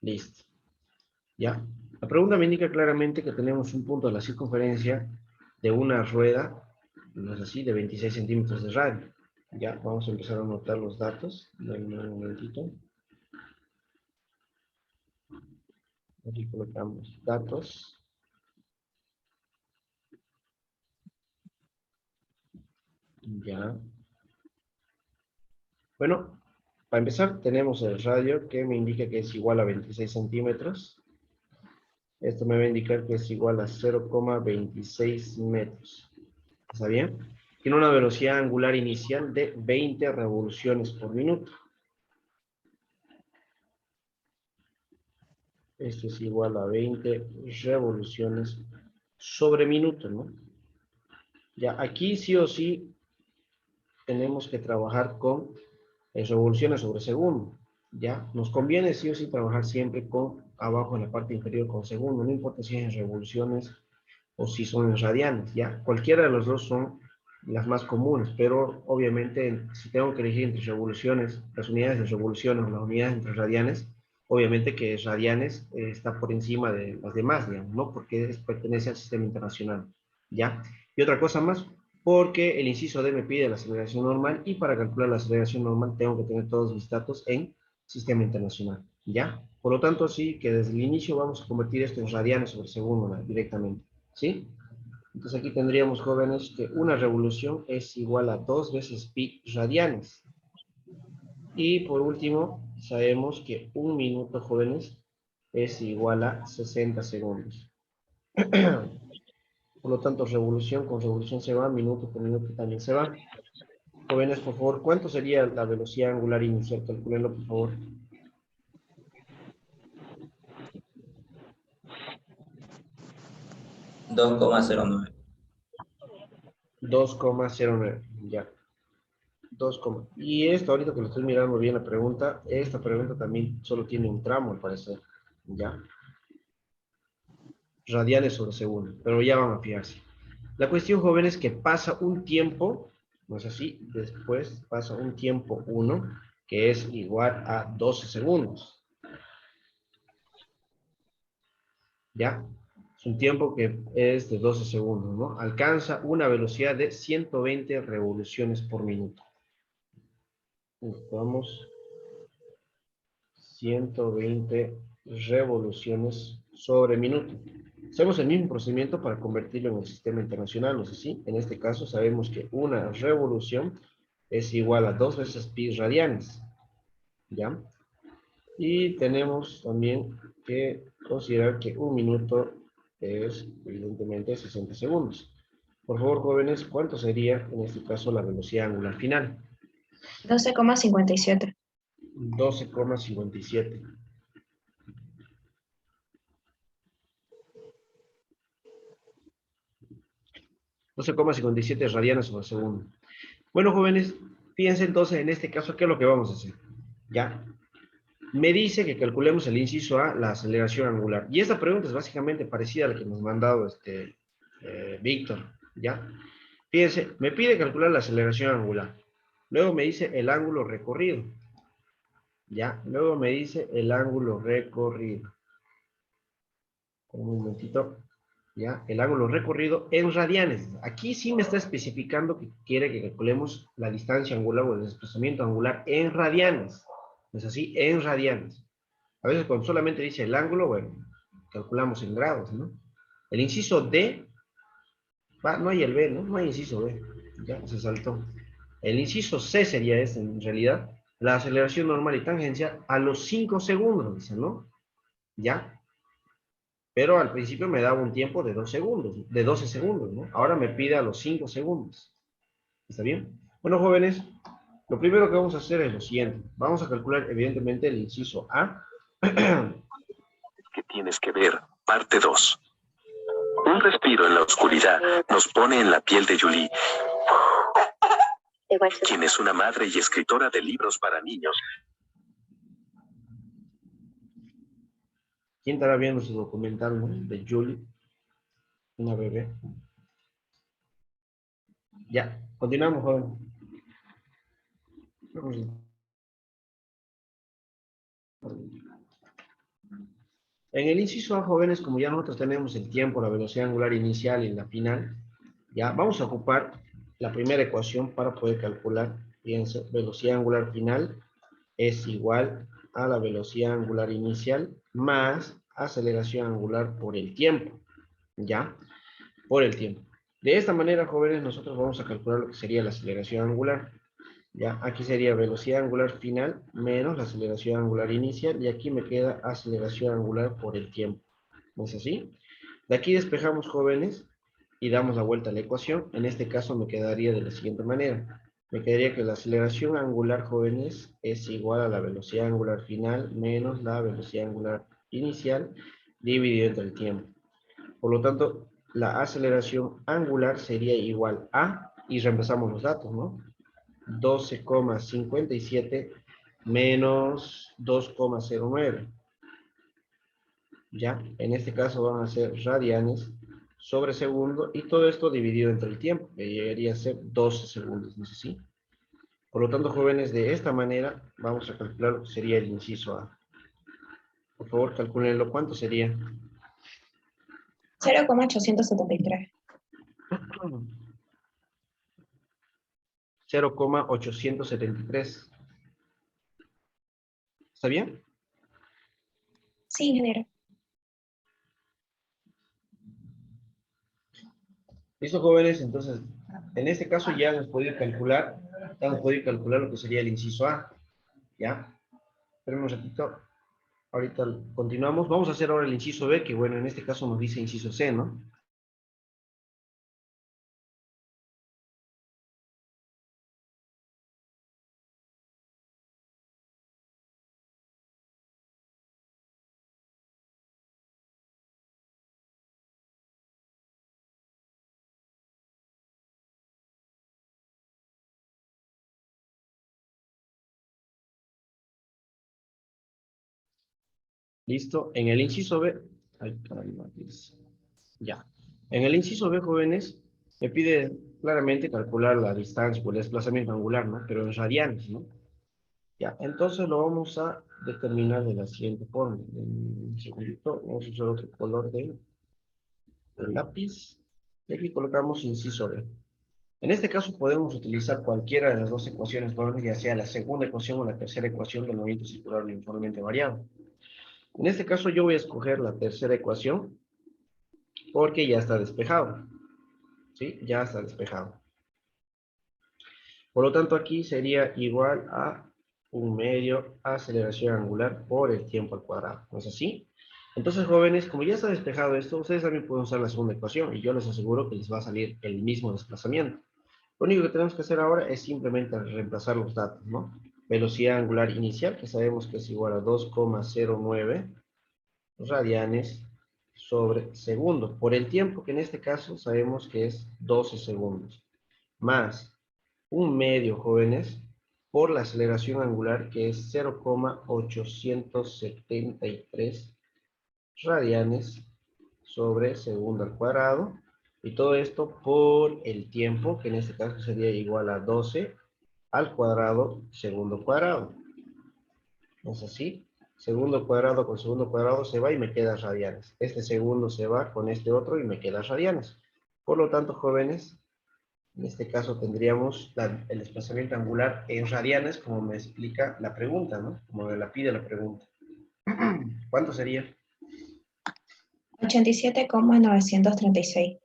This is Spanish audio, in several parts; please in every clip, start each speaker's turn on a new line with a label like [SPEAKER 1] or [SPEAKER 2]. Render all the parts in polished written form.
[SPEAKER 1] Listo. ¿Ya? La pregunta me indica claramente que tenemos un punto de la circunferencia de una rueda, no es así, de 26 centímetros de radio. Ya, vamos a empezar a anotar los datos. Denme un momentito. Aquí colocamos datos. Ya. Bueno, para empezar tenemos el radio que me indica que es igual a 26 centímetros. Esto me va a indicar que es igual a 0,26 metros. ¿Está bien? Tiene una velocidad angular inicial de 20 revoluciones por minuto. Esto es igual a 20 revoluciones sobre minuto, ¿no? Ya, aquí sí o sí tenemos que trabajar con revoluciones sobre segundo. Ya, nos conviene sí o sí trabajar siempre con abajo en la parte inferior con segundo, no importa si es en revoluciones o si son en radianes, ya. Cualquiera de los dos son las más comunes, pero obviamente si tengo que elegir entre revoluciones, las unidades de revoluciones o las unidades entre radianes, obviamente que radianes está por encima de las demás, digamos, ¿no? Porque pertenece al sistema internacional, ¿ya? Y otra cosa más, porque el inciso D me pide la aceleración normal y para calcular la aceleración normal tengo que tener todos mis datos en sistema internacional, ¿ya? Por lo tanto, sí que desde el inicio vamos a convertir esto en radianes sobre segundo, ¿no? Directamente, ¿sí? Entonces aquí tendríamos, jóvenes, que una revolución es igual a 2 veces pi radianes. Y por último, sabemos que un minuto, jóvenes, es igual a 60 segundos. Por lo tanto, revolución con revolución se va, minuto por minuto también se va. Jóvenes, por favor, ¿cuánto sería la velocidad angular inicial? Calculenlo, por favor.
[SPEAKER 2] 2,09.
[SPEAKER 1] 2,09. Ya. 2, y esto ahorita que lo estoy mirando bien la pregunta, esta pregunta también solo tiene un tramo al parecer. ¿Ya? Radianes sobre segundo, pero ya van a fijarse. La cuestión, joven, es que pasa un tiempo, no es así, después pasa un tiempo 1, que es igual a 12 segundos. ¿Ya? Es un tiempo que es de 12 segundos, ¿no? Alcanza una velocidad de 120 revoluciones por minuto. Vamos, 120 revoluciones sobre minuto. Hacemos el mismo procedimiento para convertirlo en el sistema internacional, ¿no es así? En este caso sabemos que una revolución es igual a 2 veces pi radianes, ¿ya? Y tenemos también que considerar que un minuto es, evidentemente, 60 segundos. Por favor, jóvenes, ¿cuánto sería, en este caso, la velocidad angular final?
[SPEAKER 3] 12,57.
[SPEAKER 1] 12,57. 12,57 radianes sobre segundo. Bueno, jóvenes, fíjense entonces en este caso, ¿qué es lo que vamos a hacer? ¿Ya? Me dice que calculemos el inciso A, la aceleración angular. Y esta pregunta es básicamente parecida a la que nos ha mandado Víctor, ¿ya? Fíjense, me pide calcular la aceleración angular. Luego me dice el ángulo recorrido, ¿ya? Luego me dice el ángulo recorrido. Un momentito, ¿ya? El ángulo recorrido en radianes. Aquí sí me está especificando que quiere que calculemos la distancia angular o el desplazamiento angular en radianes. ¿Es así? En radianes. A veces cuando solamente dice el ángulo, bueno, calculamos en grados, ¿no? El inciso D, no hay el B, ¿no? No hay inciso B. Ya, se saltó. El inciso C sería este, en realidad, la aceleración normal y tangencial a los 5 segundos, dice, ¿no? ¿Ya? Pero al principio me daba un tiempo de 2 segundos, de 12 segundos, ¿no? Ahora me pide a los 5 segundos. ¿Está bien? Bueno, jóvenes, lo primero que vamos a hacer es lo siguiente. Vamos a calcular, evidentemente, el inciso A.
[SPEAKER 4] ¿Qué tienes que ver? Parte 2. Un respiro en la oscuridad nos pone en la piel de Julie, quien es una madre y escritora de libros para niños.
[SPEAKER 1] ¿Quién estará viendo su documental, ¿no? De Julie, una bebé? Ya, continuamos, joven. En el inciso A, jóvenes, como ya nosotros tenemos el tiempo, la velocidad angular inicial y la final, ya vamos a ocupar la primera ecuación para poder calcular, fíjense, velocidad angular final es igual a la velocidad angular inicial más aceleración angular por el tiempo, ¿ya? Por el tiempo. De esta manera, jóvenes, nosotros vamos a calcular lo que sería la aceleración angular. Ya, aquí sería velocidad angular final menos la aceleración angular inicial y aquí me queda aceleración angular por el tiempo. ¿No es así? De aquí despejamos, jóvenes, y damos la vuelta a la ecuación. En este caso me quedaría de la siguiente manera. Me quedaría que la aceleración angular, jóvenes, es igual a la velocidad angular final menos la velocidad angular inicial dividido entre el tiempo. Por lo tanto, la aceleración angular sería igual a, y reemplazamos los datos, ¿no? 12,57 menos 2,09. ¿Ya? En este caso van a ser radianes sobre segundo y todo esto dividido entre el tiempo, que llegaría a ser 12 segundos, ¿no es así? Por lo tanto, jóvenes, de esta manera vamos a calcular lo que sería el inciso A. Por favor, calcúlenlo. ¿Cuánto sería?
[SPEAKER 2] 0,873.
[SPEAKER 1] 0,873. ¿Está bien?
[SPEAKER 2] Sí, ingeniero.
[SPEAKER 1] Listo, jóvenes, entonces, en este caso ya hemos podido calcular, lo que sería el inciso A, ¿ya? Esperen un ratito, ahorita continuamos. Vamos a hacer ahora el inciso B, que bueno, en este caso nos dice inciso C, ¿no? Listo, en el inciso B, ay, caramba, aquí es. Ya. En el inciso B, jóvenes, me pide claramente calcular la distancia por el desplazamiento angular, ¿no? Pero en radianes, ¿no? Ya, entonces lo vamos a determinar de la siguiente forma. Un segundito, vamos a usar otro color del lápiz. Y aquí colocamos inciso B. En este caso podemos utilizar cualquiera de las dos ecuaciones, jóvenes, ya sea la segunda ecuación o la tercera ecuación del movimiento circular uniformemente variado. En este caso yo voy a escoger la tercera ecuación porque ya está despejado. ¿Sí? Ya está despejado. Por lo tanto, aquí sería igual a 1/2 aceleración angular por el tiempo al cuadrado. ¿No es así? Entonces, jóvenes, como ya está despejado esto, ustedes también pueden usar la segunda ecuación y yo les aseguro que les va a salir el mismo desplazamiento. Lo único que tenemos que hacer ahora es simplemente reemplazar los datos, ¿no? Velocidad angular inicial, que sabemos que es igual a 2,09 radianes sobre segundo. Por el tiempo, que en este caso sabemos que es 12 segundos. Más 1/2, jóvenes, por la aceleración angular, que es 0,873 radianes sobre segundo al cuadrado. Y todo esto por el tiempo, que en este caso sería igual a 12 al cuadrado segundo cuadrado. ¿No es así? Segundo cuadrado con segundo cuadrado se va y me queda radianes. Este segundo se va con este otro y me queda radianes. Por lo tanto, jóvenes, en este caso tendríamos el desplazamiento angular en radianes, como me explica la pregunta, ¿no? Como me la pide la pregunta. ¿Cuánto sería?
[SPEAKER 2] 87,936.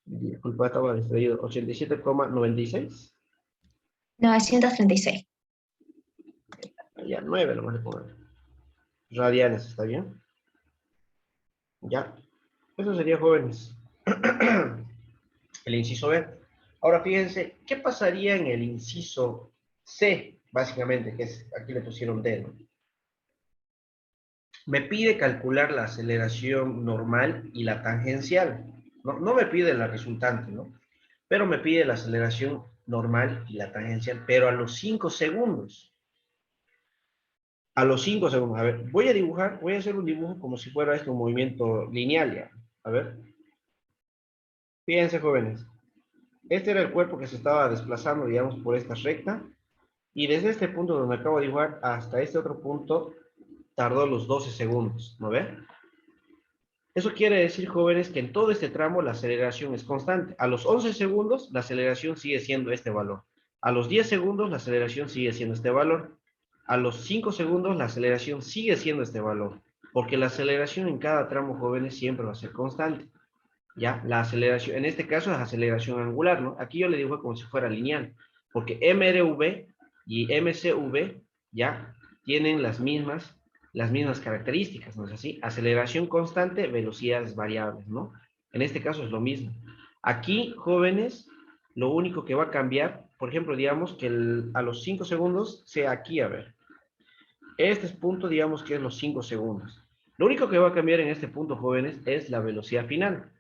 [SPEAKER 1] Disculpa, estaba distraído. 87,96.
[SPEAKER 2] 936.
[SPEAKER 1] Ya, 9 lo más le pongo. Radianes, ¿está bien? Ya. Eso sería, jóvenes. El inciso B. Ahora fíjense, ¿qué pasaría en el inciso C? Básicamente, que es, aquí le pusieron D, ¿no? Me pide calcular la aceleración normal y la tangencial. No me pide la resultante, ¿no? Pero me pide la aceleración normal y la tangencial, pero a los 5 segundos. A los 5 segundos. A ver, voy a hacer un dibujo como si fuera esto un movimiento lineal ya. A ver. Fíjense, jóvenes. Este era el cuerpo que se estaba desplazando, digamos, por esta recta. Y desde este punto donde acabo de dibujar hasta este otro punto, tardó los 12 segundos, ¿no ve? Eso quiere decir, jóvenes, que en todo este tramo la aceleración es constante. A los 11 segundos, la aceleración sigue siendo este valor. A los 10 segundos, la aceleración sigue siendo este valor. A los 5 segundos, la aceleración sigue siendo este valor. Porque la aceleración en cada tramo, jóvenes, siempre va a ser constante. ¿Ya? La aceleración, en este caso es aceleración angular, ¿no? Aquí yo le digo como si fuera lineal. Porque MRV y MCV, ¿ya? Tienen las mismas características, ¿no es así? Aceleración constante, velocidades variables, ¿no? En este caso es lo mismo. Aquí, jóvenes, lo único que va a cambiar, por ejemplo, digamos que a los 5 segundos sea aquí, a ver. Este punto, digamos que es los 5 segundos. Lo único que va a cambiar en este punto, jóvenes, es la velocidad final.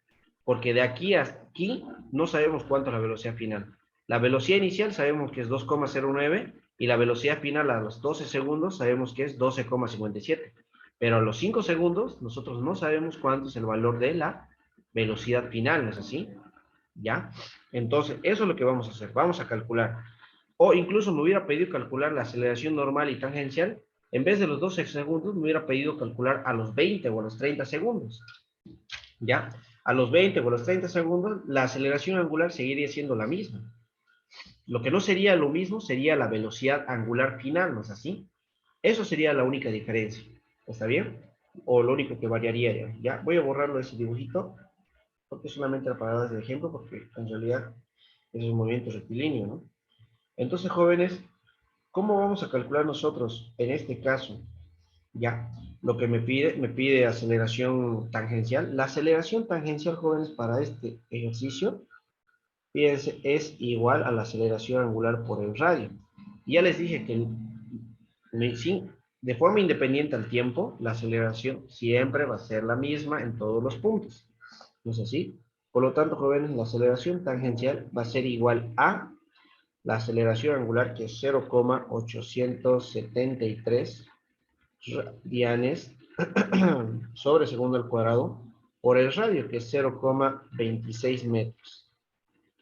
[SPEAKER 1] Porque de aquí hasta aquí no sabemos cuánto es la velocidad final. La velocidad inicial sabemos que es 2,09 y la velocidad final a los 12 segundos sabemos que es 12,57. Pero a los 5 segundos nosotros no sabemos cuánto es el valor de la velocidad final, ¿no es así? ¿Ya? Entonces, eso es lo que vamos a hacer. Vamos a calcular. O incluso me hubiera pedido calcular la aceleración normal y tangencial. En vez de los 12 segundos, me hubiera pedido calcular a los 20 o a los 30 segundos. ¿Ya? A los 20 o a los 30 segundos, la aceleración angular seguiría siendo la misma. Lo que no sería lo mismo sería la velocidad angular final, ¿no es así? Eso sería la única diferencia. ¿Está bien? O lo único que variaría ya. ¿Ya? Voy a borrarlo de ese dibujito, porque solamente era para dar de ejemplo, porque en realidad es un movimiento rectilíneo, ¿no? Entonces, jóvenes, ¿cómo vamos a calcular nosotros en este caso? Ya, lo que me pide aceleración tangencial. La aceleración tangencial, jóvenes, para este ejercicio, fíjense, es igual a la aceleración angular por el radio. Y ya les dije que de forma independiente al tiempo, la aceleración siempre va a ser la misma en todos los puntos. ¿No es así? Por lo tanto, jóvenes, la aceleración tangencial va a ser igual a la aceleración angular, que es 0,873 radianes sobre segundo al cuadrado por el radio, que es 0,26 metros.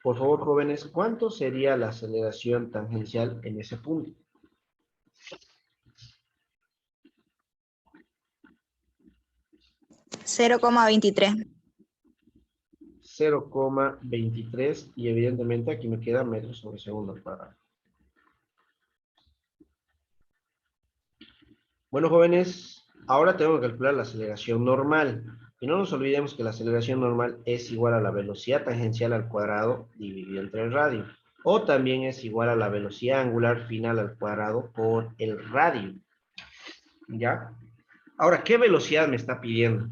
[SPEAKER 1] Por favor, jóvenes, ¿cuánto sería la aceleración tangencial en ese punto?
[SPEAKER 3] Cero coma 23.
[SPEAKER 1] 0,23 y evidentemente aquí me queda metros sobre segundo al cuadrado. Bueno, jóvenes, ahora tengo que calcular la aceleración normal. Y no nos olvidemos que la aceleración normal es igual a la velocidad tangencial al cuadrado dividido entre el radio. O también es igual a la velocidad angular final al cuadrado por el radio. ¿Ya? Ahora, ¿qué velocidad me está pidiendo?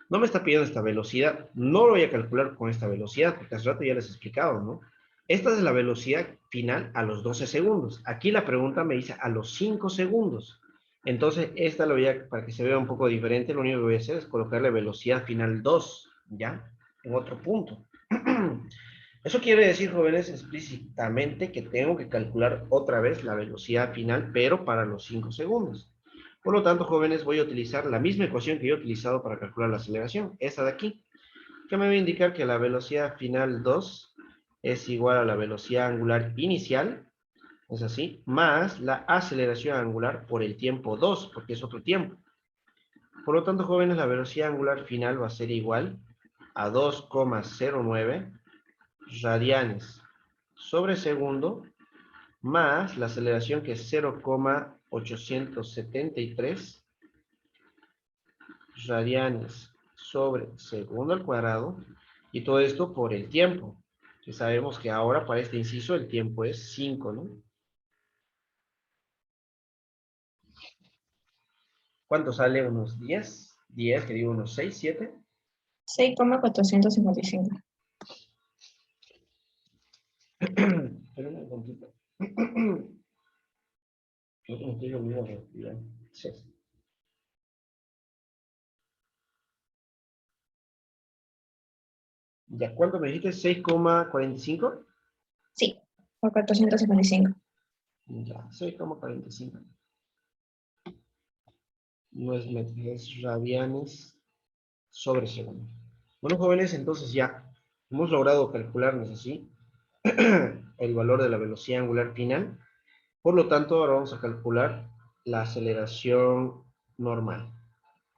[SPEAKER 1] No me está pidiendo esta velocidad. No lo voy a calcular con esta velocidad, porque hace rato ya les he explicado, ¿no? Esta es la velocidad final a los 12 segundos. Aquí la pregunta me dice a los 5 segundos. Entonces, esta lo voy a, para que se vea un poco diferente, lo único que voy a hacer es colocarle velocidad final 2, ¿ya? En otro punto. Eso quiere decir, jóvenes, explícitamente que tengo que calcular otra vez la velocidad final, pero para los 5 segundos. Por lo tanto, jóvenes, voy a utilizar la misma ecuación que yo he utilizado para calcular la aceleración, esta de aquí, que me va a indicar que la velocidad final 2 es igual a la velocidad angular inicial, es así, más la aceleración angular por el tiempo 2, porque es otro tiempo. Por lo tanto, jóvenes, la velocidad angular final va a ser igual a 2,09 radianes sobre segundo, más la aceleración, que es 0,873 radianes sobre segundo al cuadrado, y todo esto por el tiempo, que sabemos que ahora para este inciso el tiempo es 5, ¿no? ¿Cuánto sale? Unos 10, 10, que digo unos 6, 7.
[SPEAKER 2] 6,455.
[SPEAKER 1] Pero un momentito. No estoy olvidando, sí. Ya, ¿cuánto me dijiste? 6,45.
[SPEAKER 2] Sí, por 455.
[SPEAKER 1] Ya, 6,45. No es metros, es radianes sobre segundo. Bueno, jóvenes, entonces ya hemos logrado calcularnos así el valor de la velocidad angular final. Por lo tanto, ahora vamos a calcular la aceleración normal,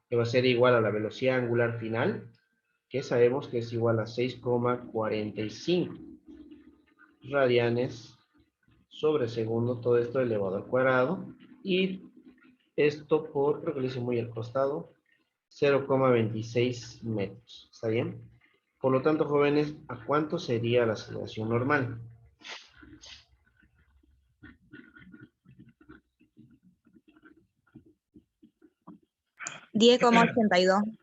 [SPEAKER 1] que va a ser igual a la velocidad angular final, que sabemos que es igual a 6,45 radianes sobre segundo, todo esto elevado al cuadrado, y esto por, creo que lo hice muy al costado, 0,26 metros, ¿está bien? Por lo tanto, jóvenes, ¿a cuánto sería la aceleración normal?
[SPEAKER 2] $10,82.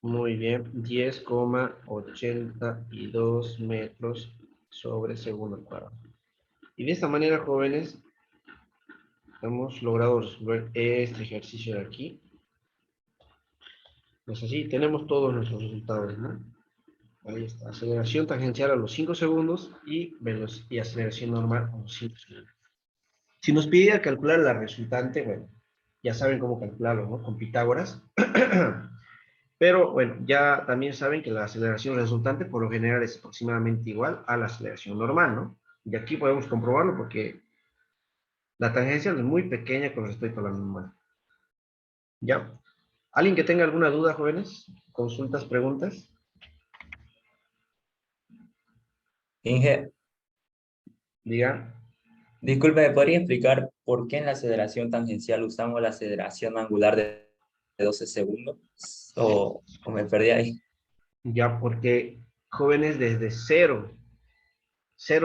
[SPEAKER 1] Muy bien, 10,82 metros sobre segundo al cuadrado. Y de esta manera, jóvenes, hemos logrado resolver este ejercicio de aquí. Pues así tenemos todos nuestros resultados, ¿no? Ahí está, aceleración tangencial a los 5 segundos y aceleración normal a los 5 segundos. Si nos pidiera calcular la resultante, bueno, ya saben cómo calcularlo, ¿no? Con Pitágoras. Pero bueno, ya también saben que la aceleración resultante por lo general es aproximadamente igual a la aceleración normal, ¿no? Y aquí podemos comprobarlo porque la tangencial es muy pequeña con respecto a la normal. ¿Ya? ¿Alguien que tenga alguna duda, jóvenes? ¿Consultas, preguntas?
[SPEAKER 3] Inge,
[SPEAKER 1] Diga.
[SPEAKER 3] disculpe, ¿me podría explicar por qué en la aceleración tangencial usamos la aceleración angular de 12 segundos? ¿O me perdí ahí?
[SPEAKER 1] Ya, porque jóvenes desde 0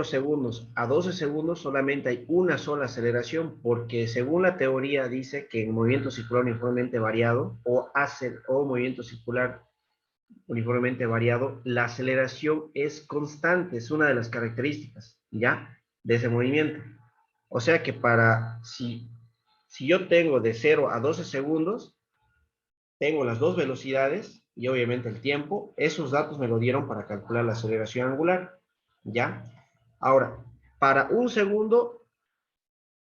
[SPEAKER 1] segundos a 12 segundos solamente hay una sola aceleración, porque según la teoría dice que en movimiento circular uniformemente variado o movimiento circular uniformemente variado, la aceleración es constante, es una de las características, ¿ya? De ese movimiento. O sea que si yo tengo de 0 a 12 segundos, tengo las dos velocidades y obviamente el tiempo, esos datos me lo dieron para calcular la aceleración angular, ¿ya? Ahora, para un segundo,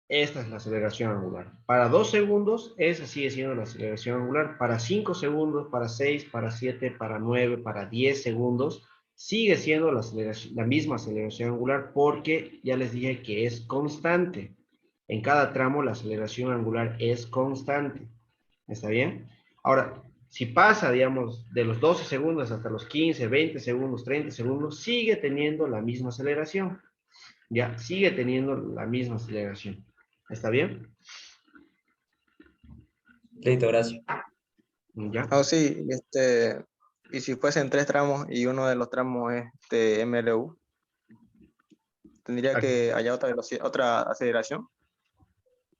[SPEAKER 1] esta es la aceleración angular. Para 2 segundos, esa sigue siendo la aceleración angular. Para 5 segundos, para 6, para 7, para 9, para 10 segundos, sigue siendo la misma aceleración angular porque ya les dije que es constante. En cada tramo la aceleración angular es constante. ¿Está bien? Ahora, si pasa, digamos, de los 12 segundos hasta los 15, 20 segundos, 30 segundos, sigue teniendo la misma aceleración. Ya, sigue teniendo la misma aceleración. ¿Está bien?
[SPEAKER 3] Listo, gracias.
[SPEAKER 1] Ya.
[SPEAKER 5] Oh, sí, y si fuesen tres tramos y uno de los tramos es MLU, tendría que haya otra velocidad, otra aceleración.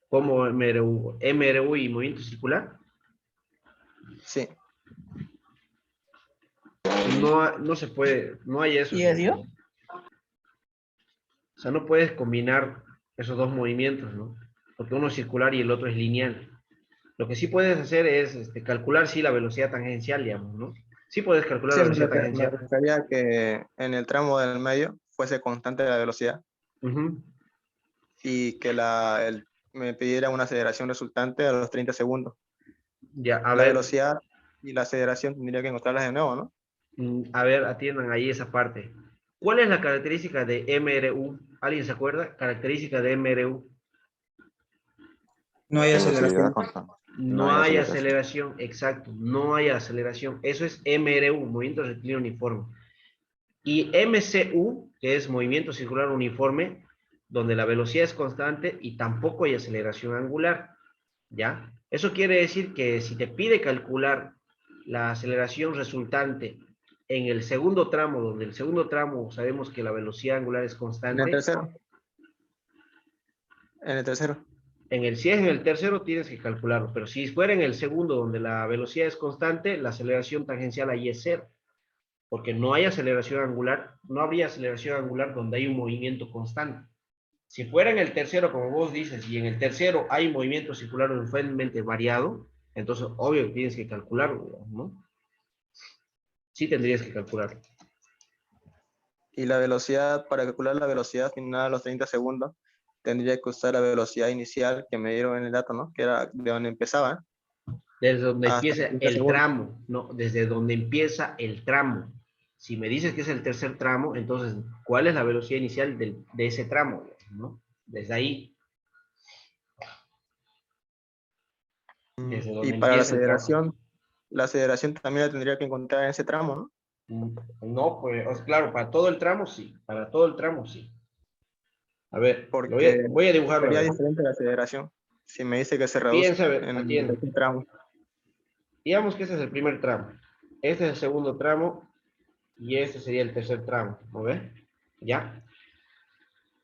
[SPEAKER 1] Como MRU y movimiento circular.
[SPEAKER 5] Sí.
[SPEAKER 1] No se puede, no hay eso.
[SPEAKER 2] ¿Y eso?
[SPEAKER 1] O sea, no puedes combinar esos dos movimientos, ¿no? Porque uno es circular y el otro es lineal. Lo que sí puedes hacer es calcular, sí, la velocidad tangencial, digamos, ¿no? Sí puedes calcular
[SPEAKER 5] Sí,
[SPEAKER 1] la velocidad
[SPEAKER 5] me
[SPEAKER 1] tangencial.
[SPEAKER 5] refería a que en el tramo del medio fuese constante la velocidad
[SPEAKER 1] Ujú.
[SPEAKER 5] y que me pidiera una aceleración resultante a los 30 segundos.
[SPEAKER 1] Ya, a
[SPEAKER 5] La
[SPEAKER 1] ver,
[SPEAKER 5] velocidad y la aceleración tendría que encontrarlas de nuevo, ¿no?
[SPEAKER 1] a ver, atiendan ahí esa parte. ¿Cuál es la característica de MRU? ¿Alguien se acuerda? Característica de MRU.
[SPEAKER 6] No hay
[SPEAKER 5] Velocidad
[SPEAKER 6] aceleración.
[SPEAKER 5] constante. No
[SPEAKER 1] No
[SPEAKER 5] hay
[SPEAKER 1] hay
[SPEAKER 5] aceleración.
[SPEAKER 1] aceleración, exacto, no hay aceleración. Eso es MRU, movimiento rectilíneo uniforme. Y MCU, que es movimiento circular uniforme, donde la velocidad es constante y tampoco hay aceleración angular, ¿ya? Eso quiere decir que si te pide calcular la aceleración resultante en el segundo tramo, donde el segundo tramo sabemos que la velocidad angular es
[SPEAKER 5] En el
[SPEAKER 1] constante,
[SPEAKER 5] tercero. En el tercero.
[SPEAKER 1] si es en el tercero tienes que calcularlo, pero si fuera en el segundo donde la velocidad es constante, la aceleración tangencial ahí es cero, porque no hay aceleración angular, no habría aceleración angular donde hay un movimiento constante. Si fuera en el tercero, como vos dices, y en el tercero hay movimiento circular uniformemente variado, entonces obvio que tienes que calcularlo, ¿no? Sí tendrías que calcularlo.
[SPEAKER 5] Y la velocidad, para calcular la velocidad final a los 30 segundos, tendría que usar la velocidad inicial que me dieron en el dato, ¿no? Que era de donde empezaba,
[SPEAKER 1] Desde donde
[SPEAKER 5] hasta
[SPEAKER 1] empieza
[SPEAKER 5] los 30
[SPEAKER 1] el
[SPEAKER 5] segundos.
[SPEAKER 1] tramo, no, desde donde empieza el tramo. Si me dices que es el tercer tramo, entonces, ¿cuál es la velocidad inicial de ese tramo? ¿No? Desde ahí. Desde
[SPEAKER 5] Y
[SPEAKER 1] donde
[SPEAKER 5] para
[SPEAKER 1] empieza el tramo.
[SPEAKER 5] la aceleración también la tendría que encontrar en ese tramo, ¿no?
[SPEAKER 1] No, pues, o sea, claro, para todo el tramo sí. Para todo el tramo sí. A ver,
[SPEAKER 5] Porque
[SPEAKER 1] voy a dibujarlo, a
[SPEAKER 5] sería
[SPEAKER 1] ver.
[SPEAKER 5] diferente la aceleración si me dice que se reduce
[SPEAKER 1] Piensa, a ver,
[SPEAKER 5] en el
[SPEAKER 1] atiende.
[SPEAKER 5] tercer tramo.
[SPEAKER 1] Digamos que este es el primer tramo. Este es el segundo tramo. Y este sería el tercer tramo. ¿No ves? ¿Ya?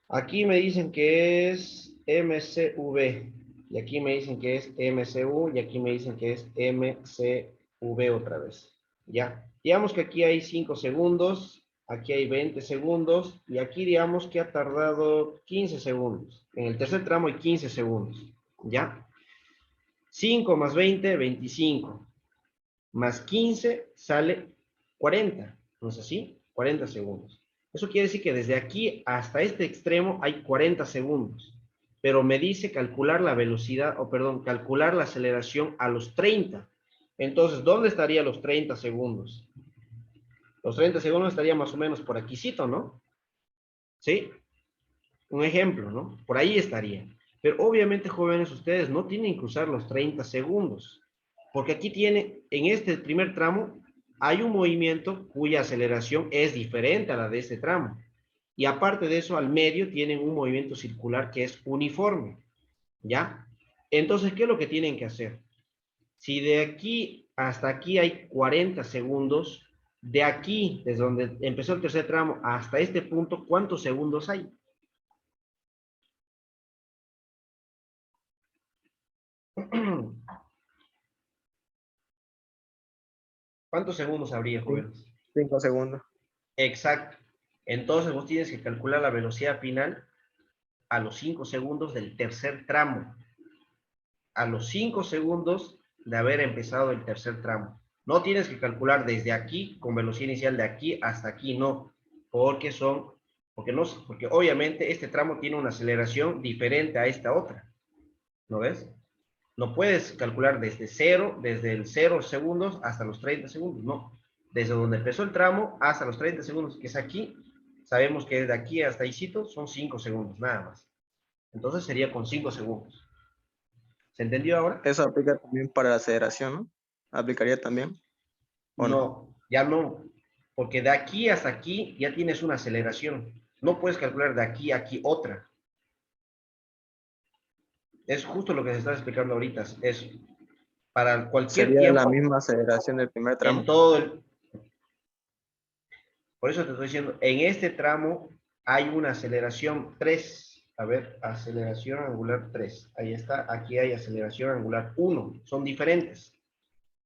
[SPEAKER 1] Aquí me dicen que es MCV. Y aquí me dicen que es MCU. Y aquí me dicen que es MCV otra vez. ¿Ya? Digamos que aquí hay 5 segundos. Aquí hay 20 segundos. Y aquí digamos que ha tardado 15 segundos. En el tercer tramo hay 15 segundos. ¿Ya? 5 más 20, 25. Más 15 sale 40. ¿No es así? 40 segundos. Eso quiere decir que desde aquí hasta este extremo hay 40 segundos. Pero me dice calcular la velocidad, o perdón, calcular la aceleración a los 30. Entonces, ¿dónde estarían los 30 segundos? Los 30 segundos estarían más o menos por aquícito, ¿no? ¿Sí? Un ejemplo, ¿no? Por ahí estaría. Pero obviamente, jóvenes, ustedes no tienen que usar los 30 segundos. Porque aquí tiene, en este primer tramo, hay un movimiento cuya aceleración es diferente a la de este tramo. Y aparte de eso, al medio tienen un movimiento circular que es uniforme. ¿Ya? Entonces, ¿qué es lo que tienen que hacer? Si de aquí hasta aquí hay 40 segundos, de aquí, desde donde empezó el tercer tramo, hasta este punto, ¿cuántos segundos hay? ¿Cuántos segundos habría,
[SPEAKER 5] Sí,
[SPEAKER 1] jóvenes?
[SPEAKER 5] 5 segundos.
[SPEAKER 1] Exacto. Entonces vos tienes que calcular la velocidad final a los 5 segundos del tercer tramo. A los 5 segundos de haber empezado el tercer tramo. No tienes que calcular desde aquí con velocidad inicial de aquí hasta aquí, no. Porque son, porque no, porque obviamente este tramo tiene una aceleración diferente a esta otra. ¿No ves? No puedes calcular desde cero, desde el 0 segundos hasta los 30 segundos, no. Desde donde empezó el tramo hasta los 30 segundos, que es aquí, sabemos que de aquí hasta ahí son 5 segundos, nada más. Entonces sería con 5 segundos. ¿Se entendió ahora?
[SPEAKER 5] Eso aplica también para la aceleración, ¿no? ¿Aplicaría también o no?
[SPEAKER 1] No, ya no. Porque de aquí hasta aquí ya tienes una aceleración. No puedes calcular de aquí a aquí otra. Es justo lo que se está explicando ahorita. Es para cualquier
[SPEAKER 5] Sería la
[SPEAKER 1] tiempo
[SPEAKER 5] misma aceleración del primer
[SPEAKER 1] en
[SPEAKER 5] tramo.
[SPEAKER 1] todo el, por eso te estoy diciendo, en este tramo hay una aceleración 3. A ver, aceleración angular 3. Ahí está, aquí hay aceleración angular 1. Son diferentes.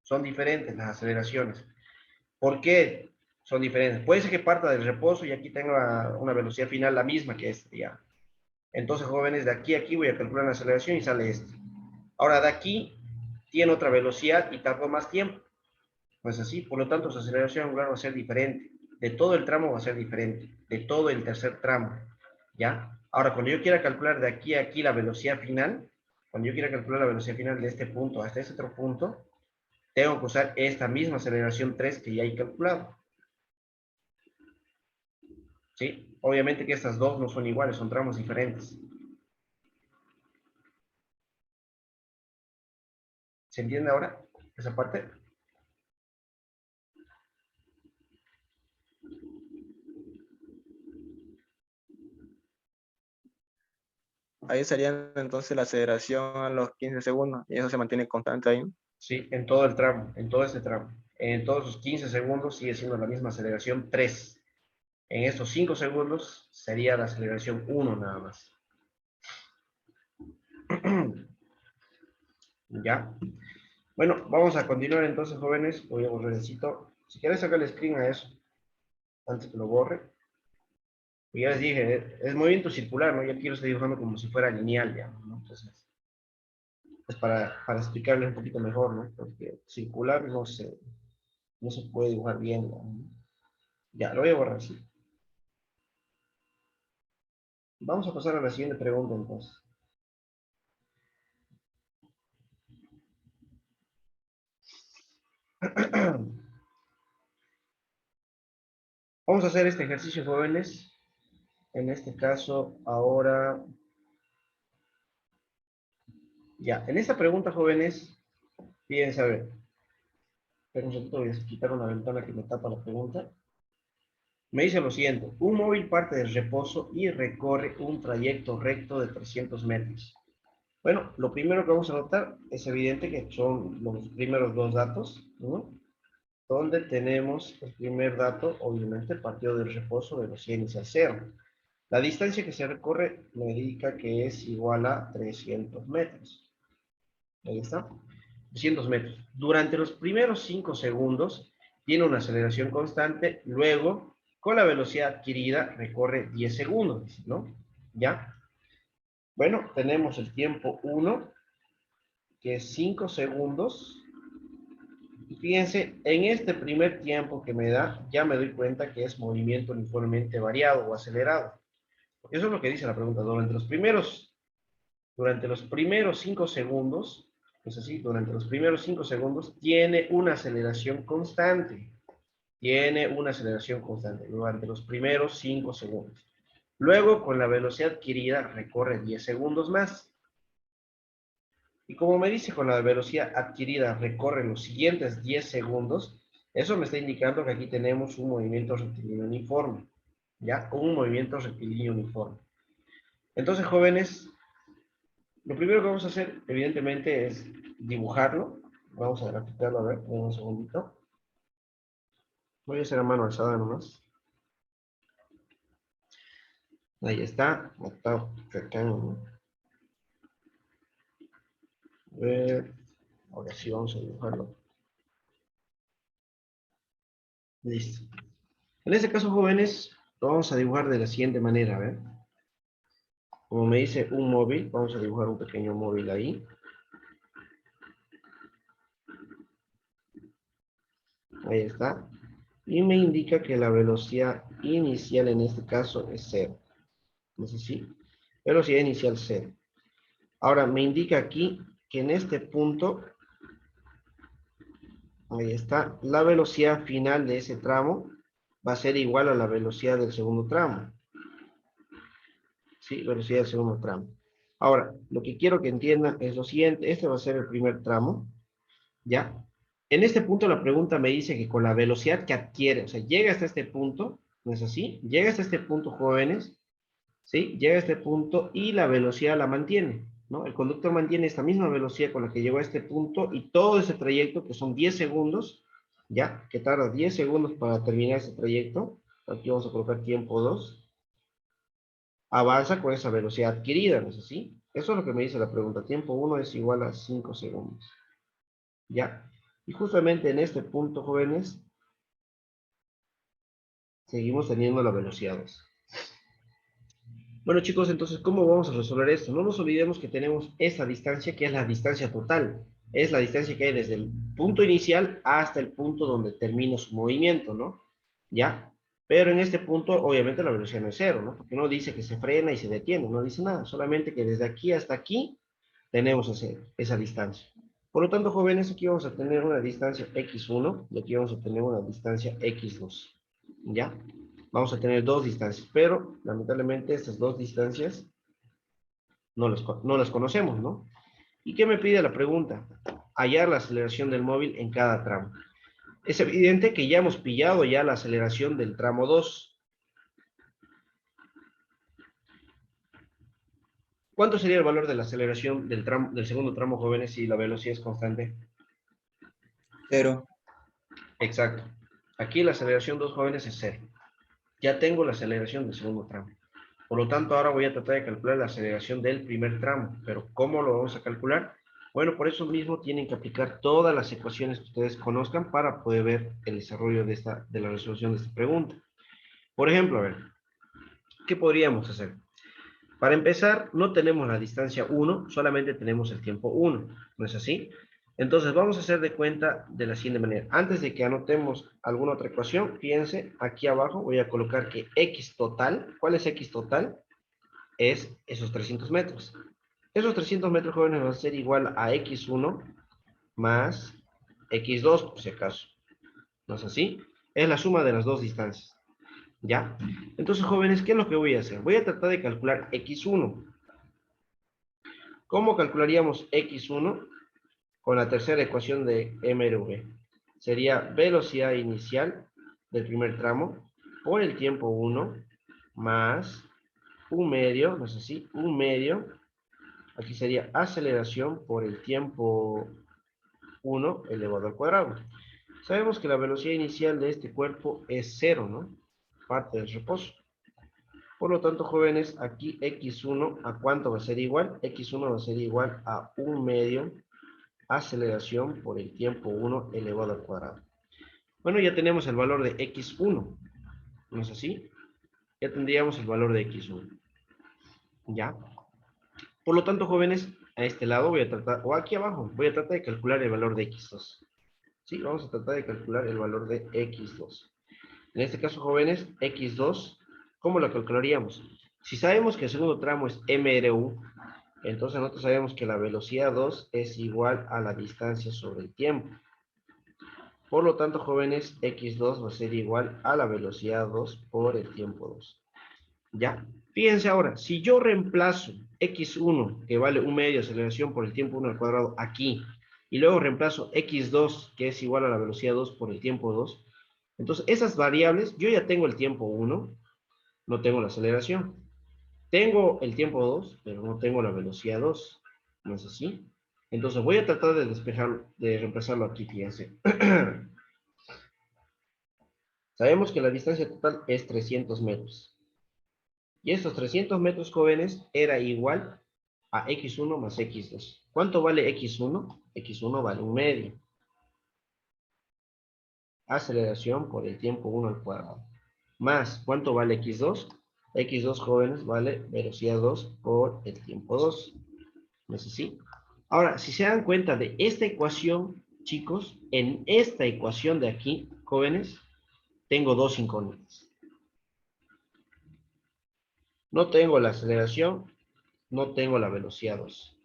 [SPEAKER 1] Son diferentes las aceleraciones. ¿Por qué son diferentes? Puede ser que parta del reposo y aquí tenga una velocidad final la misma que esta ya. Entonces, jóvenes, de aquí a aquí voy a calcular la aceleración y sale esto. Ahora, de aquí tiene otra velocidad y tardó más tiempo. Pues así, por lo tanto, su aceleración angular va a ser diferente. De todo el tramo va a ser diferente. De todo el tercer tramo. ¿Ya? Ahora, cuando yo quiera calcular de aquí a aquí la velocidad final, cuando yo quiera calcular la velocidad final de este punto hasta este otro punto, tengo que usar esta misma aceleración 3 que ya he calculado. ¿Sí? Obviamente que estas dos no son iguales, son tramos diferentes. ¿Se entiende ahora esa parte?
[SPEAKER 5] Ahí sería entonces la aceleración a los 15 segundos y eso se mantiene constante ahí, ¿no?
[SPEAKER 1] Sí, en todo el tramo, en todo este tramo. En todos los 15 segundos sigue siendo la misma aceleración 3. En estos 5 segundos sería la aceleración 1 nada más. ¿Ya? Bueno, vamos a continuar entonces, jóvenes. Voy a borrar el cito. Si quieres sacar el screen a eso, antes que lo borre. Pues ya les dije, es movimiento circular, ¿no? Ya aquí lo estoy dibujando como si fuera lineal, ya, ¿no? Entonces, es para explicarles un poquito mejor, ¿no? Porque circular no se puede dibujar bien, ¿no? Ya, lo voy a borrar, sí. Vamos a pasar a la siguiente pregunta, entonces. Vamos a hacer este ejercicio, jóvenes. En este caso, ahora... Ya, en esta pregunta, jóvenes, Fíjense, a ver. Espera un segundito, voy a quitar una ventana que me tapa la pregunta. Me dice lo siguiente. Un móvil parte del reposo y recorre un trayecto recto de 300 metros. Bueno, lo primero que vamos a notar es evidente que son los primeros dos datos, ¿no? Donde tenemos el primer dato, obviamente, partido del reposo, velocidad inicial 0. La distancia que se recorre me indica que es igual a 300 metros. Ahí está. 200 metros. Durante los primeros 5 segundos tiene una aceleración constante, luego con la velocidad adquirida recorre 10 segundos, ¿no? ¿Ya? Bueno, tenemos el tiempo 1, que es 5 segundos. Y fíjense, en este primer tiempo que me da, ya me doy cuenta que es movimiento uniformemente variado o acelerado. Eso es lo que dice la pregunta. Durante los primeros 5 segundos, es así, durante los primeros 5 segundos, tiene una aceleración constante. Tiene una aceleración constante durante los primeros 5 segundos. Luego, con la velocidad adquirida, recorre 10 segundos más. Y como me dice con la velocidad adquirida recorre los siguientes 10 segundos, eso me está indicando que aquí tenemos un movimiento rectilíneo uniforme. ¿Ya? Un movimiento rectilíneo uniforme. Entonces, jóvenes, lo primero que vamos a hacer, evidentemente, es dibujarlo. Vamos a graficarlo, a ver, un segundito. Voy a hacer a mano alzada nomás. Ahí está. Está cercano. A ver. Ahora sí vamos a dibujarlo. Listo. En este caso, jóvenes, lo vamos a dibujar de la siguiente manera, a ver. Como me dice un móvil, vamos a dibujar un pequeño móvil ahí. Ahí está. Y me indica que la velocidad inicial en este caso es 0. ¿No es así? Velocidad inicial 0. Ahora me indica aquí que en este punto, ahí está, la velocidad final de ese tramo va a ser igual a la velocidad del segundo tramo. Sí, velocidad del segundo tramo. Ahora, lo que quiero que entiendan es lo siguiente. Este va a ser el primer tramo. ¿Ya? En este punto la pregunta me dice que con la velocidad que adquiere, o sea, llega hasta este punto, ¿no es así? Llega hasta este punto, jóvenes, ¿sí? Llega a este punto y la velocidad la mantiene, ¿no? El conductor mantiene esta misma velocidad con la que llegó a este punto y todo ese trayecto, que son 10 segundos, ¿ya? Que tarda 10 segundos para terminar ese trayecto. Aquí vamos a colocar tiempo 2. Avanza con esa velocidad adquirida, ¿no es así? Eso es lo que me dice la pregunta. Tiempo 1 es igual a 5 segundos. ¿Ya? Y justamente en este punto, jóvenes, seguimos teniendo la velocidad 2. Bueno, chicos, entonces, ¿cómo vamos a resolver esto? No nos olvidemos que tenemos esa distancia, que es la distancia total. Es la distancia que hay desde el punto inicial hasta el punto donde termina su movimiento, ¿no? ¿Ya? Pero en este punto, obviamente, la velocidad no es 0, ¿no? Porque no dice que se frena y se detiene, no dice nada. Solamente que desde aquí hasta aquí tenemos esa distancia. Por lo tanto, jóvenes, aquí vamos a tener una distancia x1 y aquí vamos a tener una distancia x2. ¿Ya? Vamos a tener dos distancias, pero lamentablemente estas dos distancias no las conocemos, ¿no? ¿Y qué me pide la pregunta? Hallar la aceleración del móvil en cada tramo. Es evidente que ya hemos pillado ya la aceleración del tramo 2. ¿Cuánto sería el valor de la aceleración del segundo tramo, jóvenes, si la velocidad es constante?
[SPEAKER 3] 0.
[SPEAKER 1] Exacto. Aquí la aceleración 2, jóvenes, es 0. Ya tengo la aceleración del segundo tramo. Por lo tanto, ahora voy a tratar de calcular la aceleración del primer tramo. Pero, ¿cómo lo vamos a calcular? Bueno, por eso mismo tienen que aplicar todas las ecuaciones que ustedes conozcan para poder ver el desarrollo de la resolución de esta pregunta. Por ejemplo, a ver, ¿qué podríamos hacer? Para empezar, no tenemos la distancia 1, solamente tenemos el tiempo 1. ¿No es así? Entonces, vamos a hacer de cuenta de la siguiente manera. Antes de que anotemos alguna otra ecuación, fíjense, aquí abajo voy a colocar que x total, ¿cuál es x total? Es esos 300 metros. Esos 300 metros, jóvenes, van a ser igual a x1 más x2, por si acaso. ¿No es así? Es la suma de las dos distancias. ¿Ya? Entonces, jóvenes, ¿qué es lo que voy a hacer? Voy a tratar de calcular x1. ¿Cómo calcularíamos x1? con la tercera ecuación de MRV. Sería velocidad inicial del primer tramo por el tiempo 1 más un medio, no es así, un medio. Aquí sería aceleración por el tiempo 1 elevado al cuadrado. Sabemos que la velocidad inicial de este cuerpo es 0, ¿no? Parte del reposo. Por lo tanto, jóvenes, aquí x1, ¿a cuánto va a ser igual? X1 va a ser igual a un medio aceleración por el tiempo 1 elevado al cuadrado. Bueno, ya tenemos el valor de x1, ¿no es así? Ya tendríamos el valor de x1. ¿Ya? Por lo tanto, jóvenes, a este lado voy a tratar, o aquí abajo, voy a tratar de calcular el valor de x2. ¿Sí? Vamos a tratar de calcular el valor de x2. En este caso, jóvenes, x2, ¿cómo lo calcularíamos? Si sabemos que el segundo tramo es MRU, entonces nosotros sabemos que la velocidad 2 es igual a la distancia sobre el tiempo. Por lo tanto, jóvenes, x2 va a ser igual a la velocidad 2 por el tiempo 2. ¿Ya? Fíjense ahora, si yo reemplazo x1, que vale un medio de aceleración por el tiempo 1 al cuadrado, aquí, y luego reemplazo x2, que es igual a la velocidad 2 por el tiempo 2, entonces esas variables, yo ya tengo el tiempo 1, no tengo la aceleración. Tengo el tiempo 2, pero no tengo la velocidad 2. ¿No es así? Entonces voy a tratar de despejarlo, de reemplazarlo aquí, fíjense. Sabemos que la distancia total es 300 metros. Y estos 300 metros, jóvenes, era igual a x1 más x2. ¿Cuánto vale x1? x1 vale un medio. Aceleración por el tiempo 1 al cuadrado. Más, ¿cuánto vale x2? x2, jóvenes, vale velocidad 2 por el tiempo 2. ¿No es así? Ahora, si se dan cuenta de esta ecuación, chicos, en esta ecuación de aquí, jóvenes, tengo dos incógnitas. No tengo la aceleración, no tengo la velocidad 2.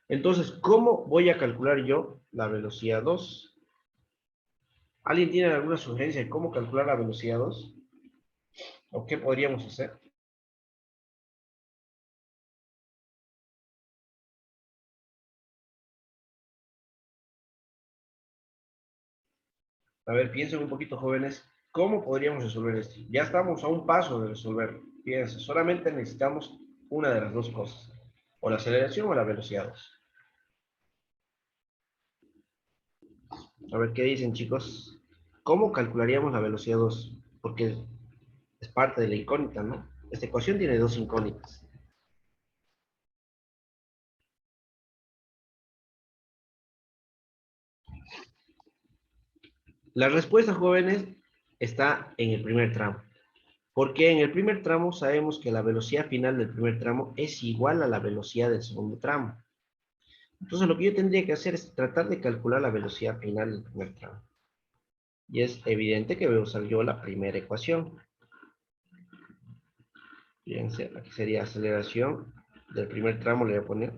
[SPEAKER 1] Entonces, ¿cómo voy a calcular yo la velocidad 2? ¿Alguien tiene alguna sugerencia de cómo calcular la velocidad 2? ¿O qué podríamos hacer? A ver, piensen un poquito, jóvenes, ¿cómo podríamos resolver esto? Ya estamos a un paso de resolverlo. Fíjense, solamente necesitamos una de las dos cosas. O la aceleración o la velocidad 2. A ver, ¿qué dicen, chicos? ¿Cómo calcularíamos la velocidad 2? Porque es parte de la incógnita, ¿no? Esta ecuación tiene dos incógnitas. La respuesta, jóvenes, está en el primer tramo. Porque en el primer tramo sabemos que la velocidad final del primer tramo es igual a la velocidad del segundo tramo. Entonces lo que yo tendría que hacer es tratar de calcular la velocidad final del primer tramo. Y es evidente que voy a usar yo la primera ecuación. Fíjense, aquí sería aceleración del primer tramo, le voy a poner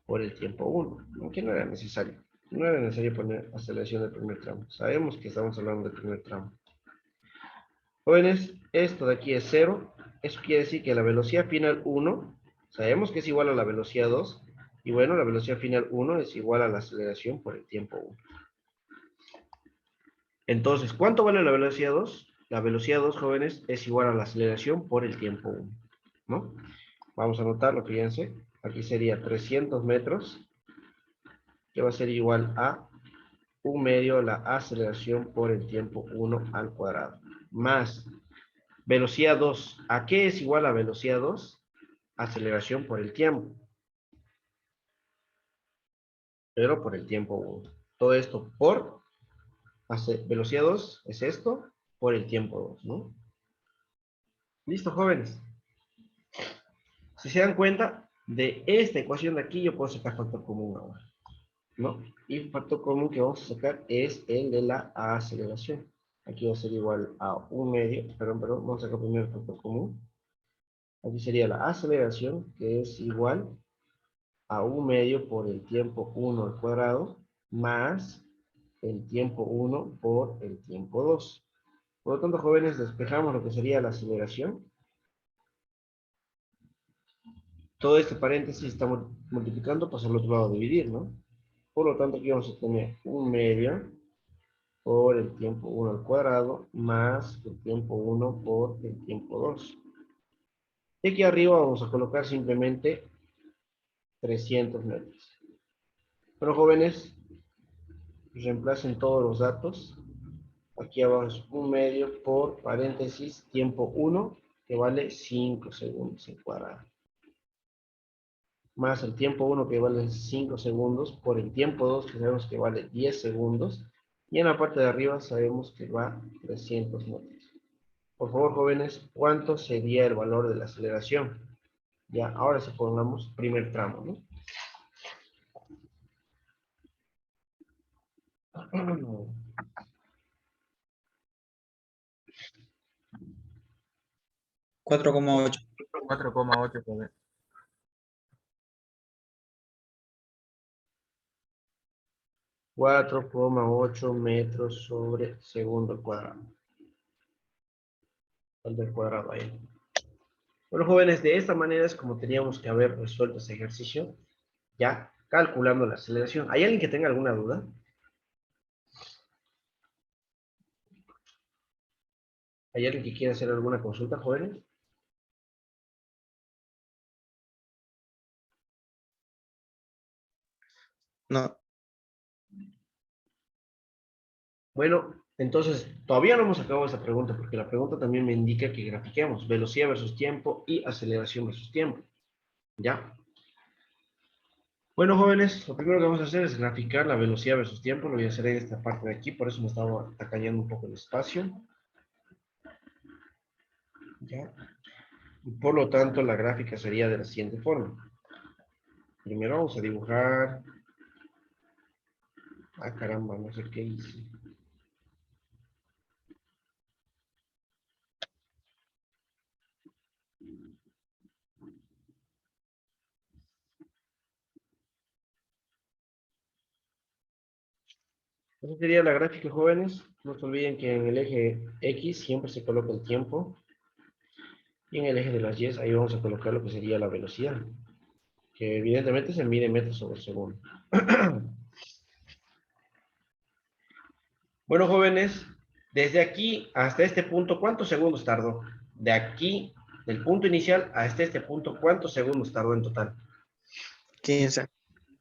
[SPEAKER 1] por el tiempo 1, aunque no era necesario. No era necesario poner aceleración del primer tramo. Sabemos que estamos hablando del primer tramo. Jóvenes, esto de aquí es 0. Eso quiere decir que la velocidad final 1, sabemos que es igual a la velocidad 2. Y bueno, la velocidad final 1 es igual a la aceleración por el tiempo 1. Entonces, ¿cuánto vale la velocidad 2? La velocidad 2, jóvenes, es igual a la aceleración por el tiempo 1. ¿No? Vamos a anotarlo, fíjense. Aquí sería 300 metros, que va a ser igual a un medio la aceleración por el tiempo 1 al cuadrado. Más velocidad 2. ¿A qué es igual a velocidad 2? Aceleración por el tiempo. Pero por el tiempo 1. Todo esto por velocidad 2 es esto por el tiempo 2, ¿no? Listo, jóvenes. Si se dan cuenta, de esta ecuación de aquí yo puedo sacar factor común ahora, ¿no? Y el factor común que vamos a sacar es el de la aceleración. Aquí va a ser igual a un medio, perdón, vamos a sacar primero el factor común. Aquí sería la aceleración, que es igual a un medio por el tiempo 1 al cuadrado, más el tiempo 1 por el tiempo 2. Por lo tanto, jóvenes, despejamos lo que sería la aceleración. Todo este paréntesis estamos multiplicando, pasar al otro lado a dividir, ¿no? Por lo tanto, aquí vamos a tener 1/2 por el tiempo 1 al cuadrado más el tiempo 1 por el tiempo 2. Y aquí arriba vamos a colocar simplemente 300 metros. Bueno, jóvenes, reemplacen todos los datos. Aquí abajo es 1/2 por paréntesis tiempo 1, que vale 5 segundos al cuadrado. Más el tiempo 1, que vale 5 segundos, por el tiempo 2, que sabemos que vale 10 segundos. Y en la parte de arriba sabemos que va 300 metros. Por favor, jóvenes, ¿cuánto sería el valor de la aceleración? Ya, ahora sí pongamos primer tramo, ¿no?
[SPEAKER 3] 4,8.
[SPEAKER 6] 4,8 joven.
[SPEAKER 1] 4,8 metros sobre segundo al cuadrado. Al del cuadrado ahí. Bueno, jóvenes, de esta manera es como teníamos que haber resuelto ese ejercicio, ya calculando la aceleración. ¿Hay alguien que tenga alguna duda? ¿Hay alguien que quiera hacer alguna consulta, jóvenes?
[SPEAKER 5] No,
[SPEAKER 1] Bueno, entonces, todavía no hemos acabado esta pregunta, porque la pregunta también me indica que grafiquemos velocidad versus tiempo y aceleración versus tiempo. ¿Ya? Bueno, jóvenes, lo primero que vamos a hacer es graficar la velocidad versus tiempo. Lo voy a hacer en esta parte de aquí, por eso me estaba atacañando un poco el espacio. ¿Ya? Y por lo tanto, la gráfica sería de la siguiente forma. Primero vamos a dibujar... Ah, caramba, no sé qué hice. Esa sería la gráfica, jóvenes. No se olviden que en el eje X siempre se coloca el tiempo. Y en el eje de las Y, ahí vamos a colocar lo que sería la velocidad. Que evidentemente se mide en metros sobre segundo. Bueno, jóvenes, desde aquí hasta este punto, ¿cuántos segundos tardó? De aquí, del punto inicial hasta este punto, ¿cuántos segundos tardó en total?
[SPEAKER 5] 15.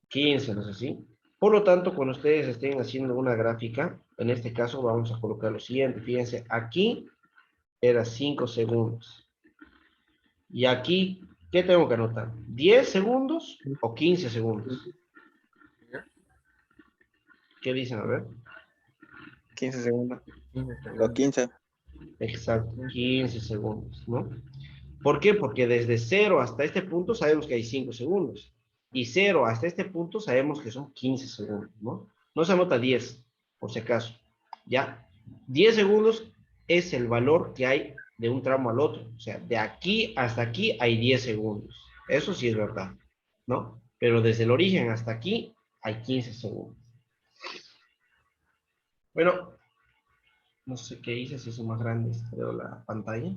[SPEAKER 1] 15, ¿no es así? Por lo tanto, cuando ustedes estén haciendo una gráfica, en este caso vamos a colocar lo siguiente. Fíjense, aquí era 5 segundos. Y aquí, ¿qué tengo que anotar? ¿10 segundos o 15 segundos? ¿Qué dicen? A ver.
[SPEAKER 5] 15 segundos.
[SPEAKER 6] 15
[SPEAKER 5] Los
[SPEAKER 6] segundos.
[SPEAKER 5] 15.
[SPEAKER 1] Exacto, 15 segundos, ¿no? ¿Por qué? Porque desde 0 hasta este punto sabemos que hay 5 segundos. Y 0 hasta este punto sabemos que son 15 segundos, ¿no? No se anota 10, por si acaso. ¿Ya? 10 segundos es el valor que hay de un tramo al otro. O sea, de aquí hasta aquí hay 10 segundos. Eso sí es verdad, ¿no? Pero desde el origen hasta aquí hay 15 segundos. Bueno, no sé qué hice, si es más grande, creo, la pantalla.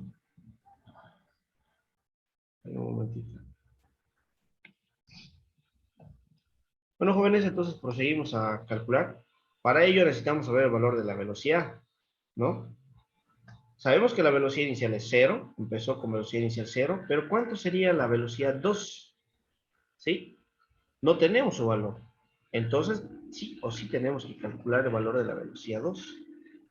[SPEAKER 1] Un momentito. Bueno, jóvenes, entonces proseguimos a calcular. Para ello necesitamos saber el valor de la velocidad, ¿no? Sabemos que la velocidad inicial es 0, empezó con velocidad inicial 0, pero ¿cuánto sería la velocidad 2? ¿Sí? No tenemos su valor. Entonces, sí o sí tenemos que calcular el valor de la velocidad 2.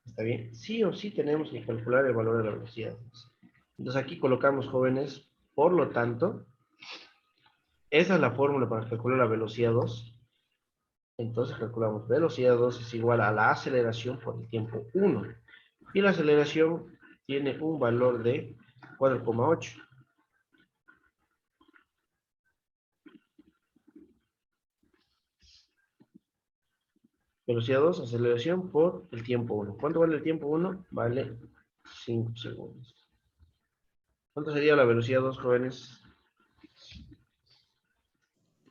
[SPEAKER 1] ¿Está bien? Sí o sí tenemos que calcular el valor de la velocidad 2. Entonces aquí colocamos, jóvenes, por lo tanto, esa es la fórmula para calcular la velocidad 2. Entonces calculamos velocidad 2 es igual a la aceleración por el tiempo 1. Y la aceleración tiene un valor de 4,8. Velocidad 2, aceleración por el tiempo 1. ¿Cuánto vale el tiempo 1? Vale 5 segundos. ¿Cuánto sería la velocidad 2, jóvenes?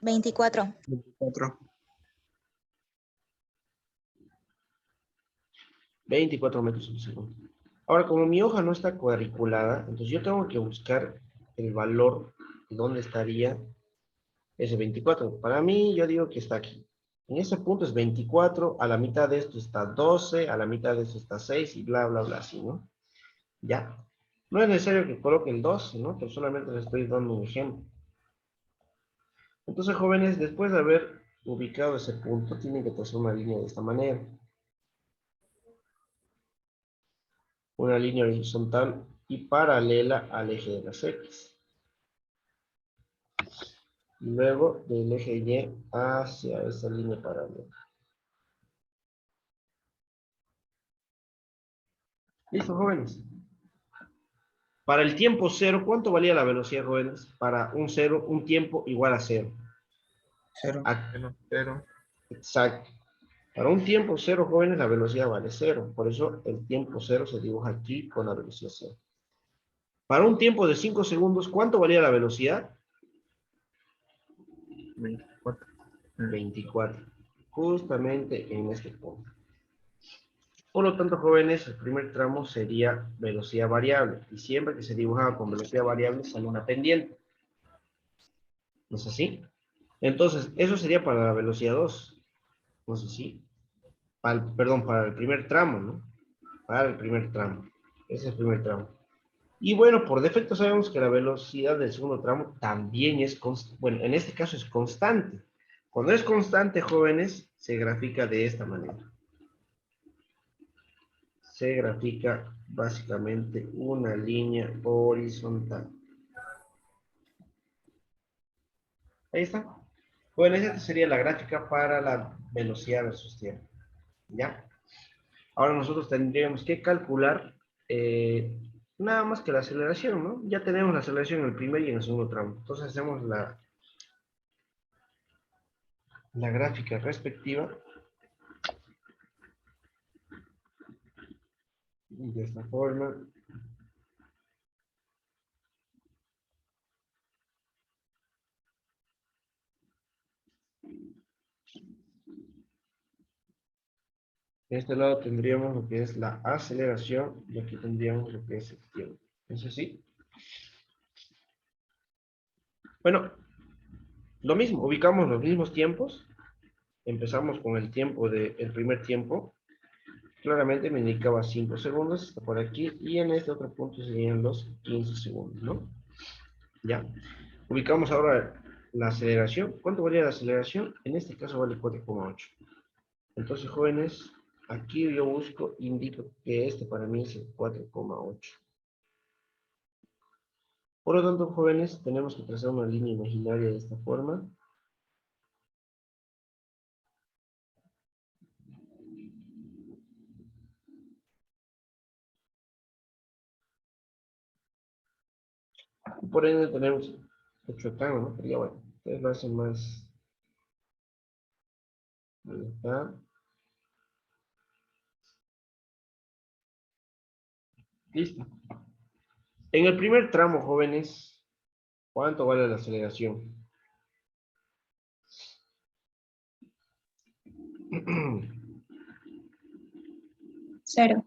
[SPEAKER 2] 24.
[SPEAKER 5] 24.
[SPEAKER 1] 24 metros por segundo. Ahora, como mi hoja no está cuadriculada, entonces yo tengo que buscar el valor de dónde estaría ese 24. Para mí, yo digo que está aquí. En ese punto es 24, a la mitad de esto está 12, a la mitad de esto está 6 y bla, bla, bla, así, ¿no? Ya. No es necesario que coloque el 12, ¿no? Pero solamente les estoy dando un ejemplo. Entonces, jóvenes, después de haber ubicado ese punto, tienen que trazar una línea de esta manera. Una línea horizontal y paralela al eje de las X. Luego del eje Y hacia esa línea paralela. ¿Listo, jóvenes? Para el tiempo cero, ¿cuánto valía la velocidad, jóvenes? Para un cero, un tiempo igual a cero.
[SPEAKER 5] Cero.
[SPEAKER 6] Menos 0.
[SPEAKER 1] Exacto. Para un tiempo cero, jóvenes, la velocidad vale cero. Por eso el tiempo cero se dibuja aquí con la velocidad cero. Para un tiempo de 5 segundos, ¿cuánto valía la velocidad?
[SPEAKER 6] 24.
[SPEAKER 1] 24. Justamente en este punto. Por lo tanto, jóvenes, el primer tramo sería velocidad variable. Y siempre que se dibujaba con velocidad variable, sale una pendiente. ¿No es así? Entonces, eso sería para la velocidad 2. No sé si. Perdón, para el primer tramo, ¿no? Para el primer tramo. Ese es el primer tramo. Y bueno, por defecto sabemos que la velocidad del segundo tramo también es constante. Bueno, en este caso es constante. Cuando es constante, jóvenes, se grafica de esta manera. Se grafica básicamente una línea horizontal. Ahí está. Bueno, esta sería la gráfica para la velocidad versus tiempo. ¿Ya? Ahora nosotros tendríamos que calcular nada más que la aceleración, ¿no? Ya tenemos la aceleración en el primer y en el segundo tramo. Entonces hacemos la gráfica respectiva de esta forma. De este lado tendríamos lo que es la aceleración y aquí tendríamos lo que es el tiempo. ¿Es así? Bueno, lo mismo, ubicamos los mismos tiempos. Empezamos con el tiempo del primer tiempo. Claramente me indicaba 5 segundos, está por aquí, y en este otro punto serían los 15 segundos, ¿no? Ya. Ubicamos ahora la aceleración. ¿Cuánto valía la aceleración? En este caso vale 4,8. Entonces, jóvenes, aquí yo busco, indico que este para mí es el 4,8. Por lo tanto, jóvenes, tenemos que trazar una línea imaginaria de esta forma. Y por ende tenemos 8 acá, ¿no? Pero ya bueno, ustedes lo hacen más. Ahí está. Listo. En el primer tramo, jóvenes, ¿cuánto vale la aceleración?
[SPEAKER 2] Cero.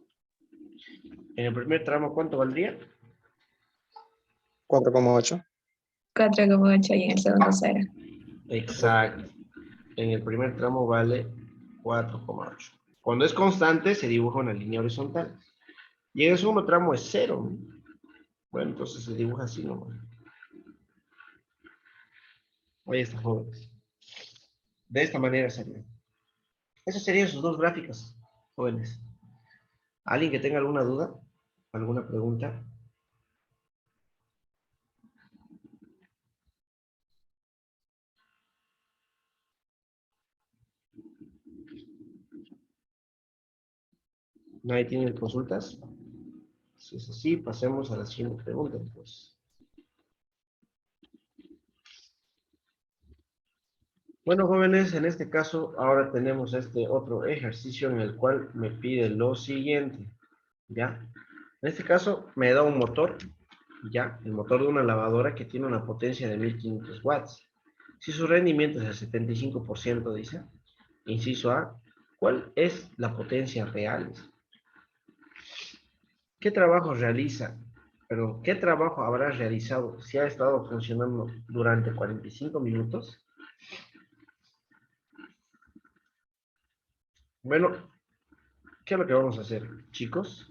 [SPEAKER 1] En el primer tramo, ¿cuánto valdría?
[SPEAKER 5] 4,8.
[SPEAKER 2] 4,8 y en el segundo cero.
[SPEAKER 1] Exacto. En el primer tramo vale 4,8. Cuando es constante, se dibuja una línea horizontal. Y en el segundo tramo es 0. Bueno, entonces se dibuja así nomás. Ahí está, jóvenes. De esta manera sería. Esas serían sus dos gráficas, jóvenes. ¿Alguien que tenga alguna duda? ¿Alguna pregunta? ¿Nadie tiene consultas? Si es así, pasemos a la siguiente pregunta, pues. Bueno, jóvenes, en este caso, ahora tenemos este otro ejercicio en el cual me pide lo siguiente, ¿ya? En este caso, me da un motor, ¿ya? El motor de una lavadora que tiene una potencia de 1500 watts. Si su rendimiento es el 75%, dice, inciso A, ¿cuál es la potencia real? ¿Qué trabajo realiza? Perdón, ¿qué trabajo habrá realizado si ha estado funcionando durante 45 minutos? Bueno, ¿qué es lo que vamos a hacer, chicos?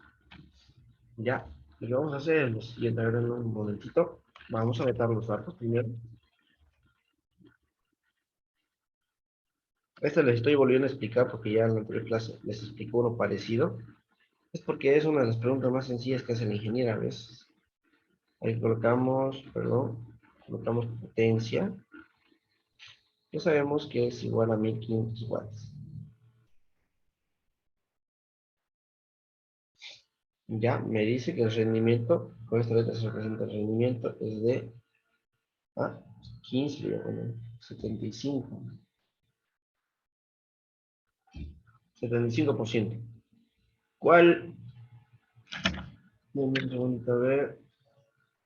[SPEAKER 1] Ya, lo que vamos a hacer es lo siguiente. A ver, en un momentito. Vamos a meter los datos primero. Este les estoy volviendo a explicar porque ya en la anterior clase les explicó uno parecido. Es porque es una de las preguntas más sencillas que hace la ingeniera a veces. Ahí colocamos, perdón, colocamos potencia. Ya sabemos que es igual a 1500 watts. Ya me dice que el rendimiento, con esta letra se representa el rendimiento, es de 15, bueno, 75. 75%. ¿Cuál? Un segundito, a ver.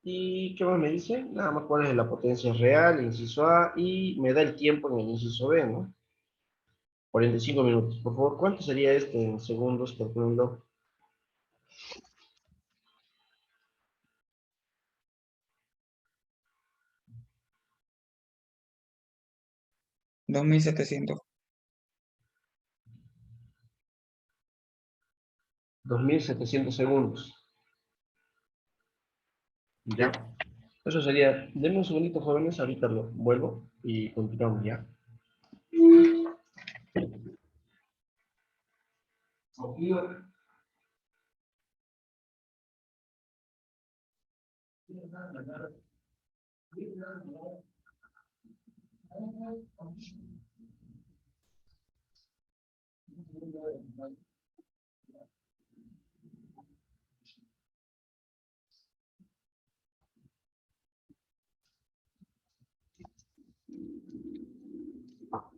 [SPEAKER 1] ¿Y qué más me dice? Nada más cuál es la potencia real, inciso A, y me da el tiempo en el inciso B, ¿no? 45 minutos. Por favor, ¿cuánto sería este en segundos calculando?
[SPEAKER 7] 2700.
[SPEAKER 1] 2700 segundos. ¿Ya? Eso sería, denme un segundito, jóvenes, ahorita lo vuelvo y continuamos, ¿ya?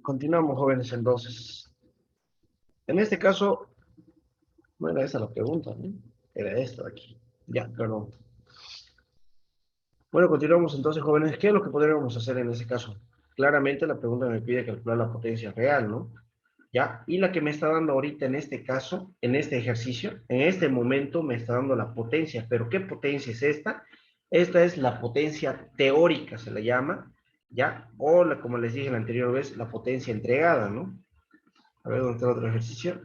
[SPEAKER 1] Continuamos, jóvenes, entonces. En este caso, no era esa la pregunta, ¿no? Era esto de aquí. Ya, perdón. Bueno, continuamos entonces, jóvenes. ¿Qué es lo que podríamos hacer en ese caso? Claramente la pregunta me pide calcular la potencia real, ¿no? ¿Ya? Y la que me está dando ahorita en este caso, en este ejercicio, en este momento me está dando la potencia. ¿Pero qué potencia es esta? Esta es la potencia teórica, se le llama, ¿ya? O, como les dije la anterior vez, la potencia entregada, ¿no? A ver, ¿dónde está el otro ejercicio?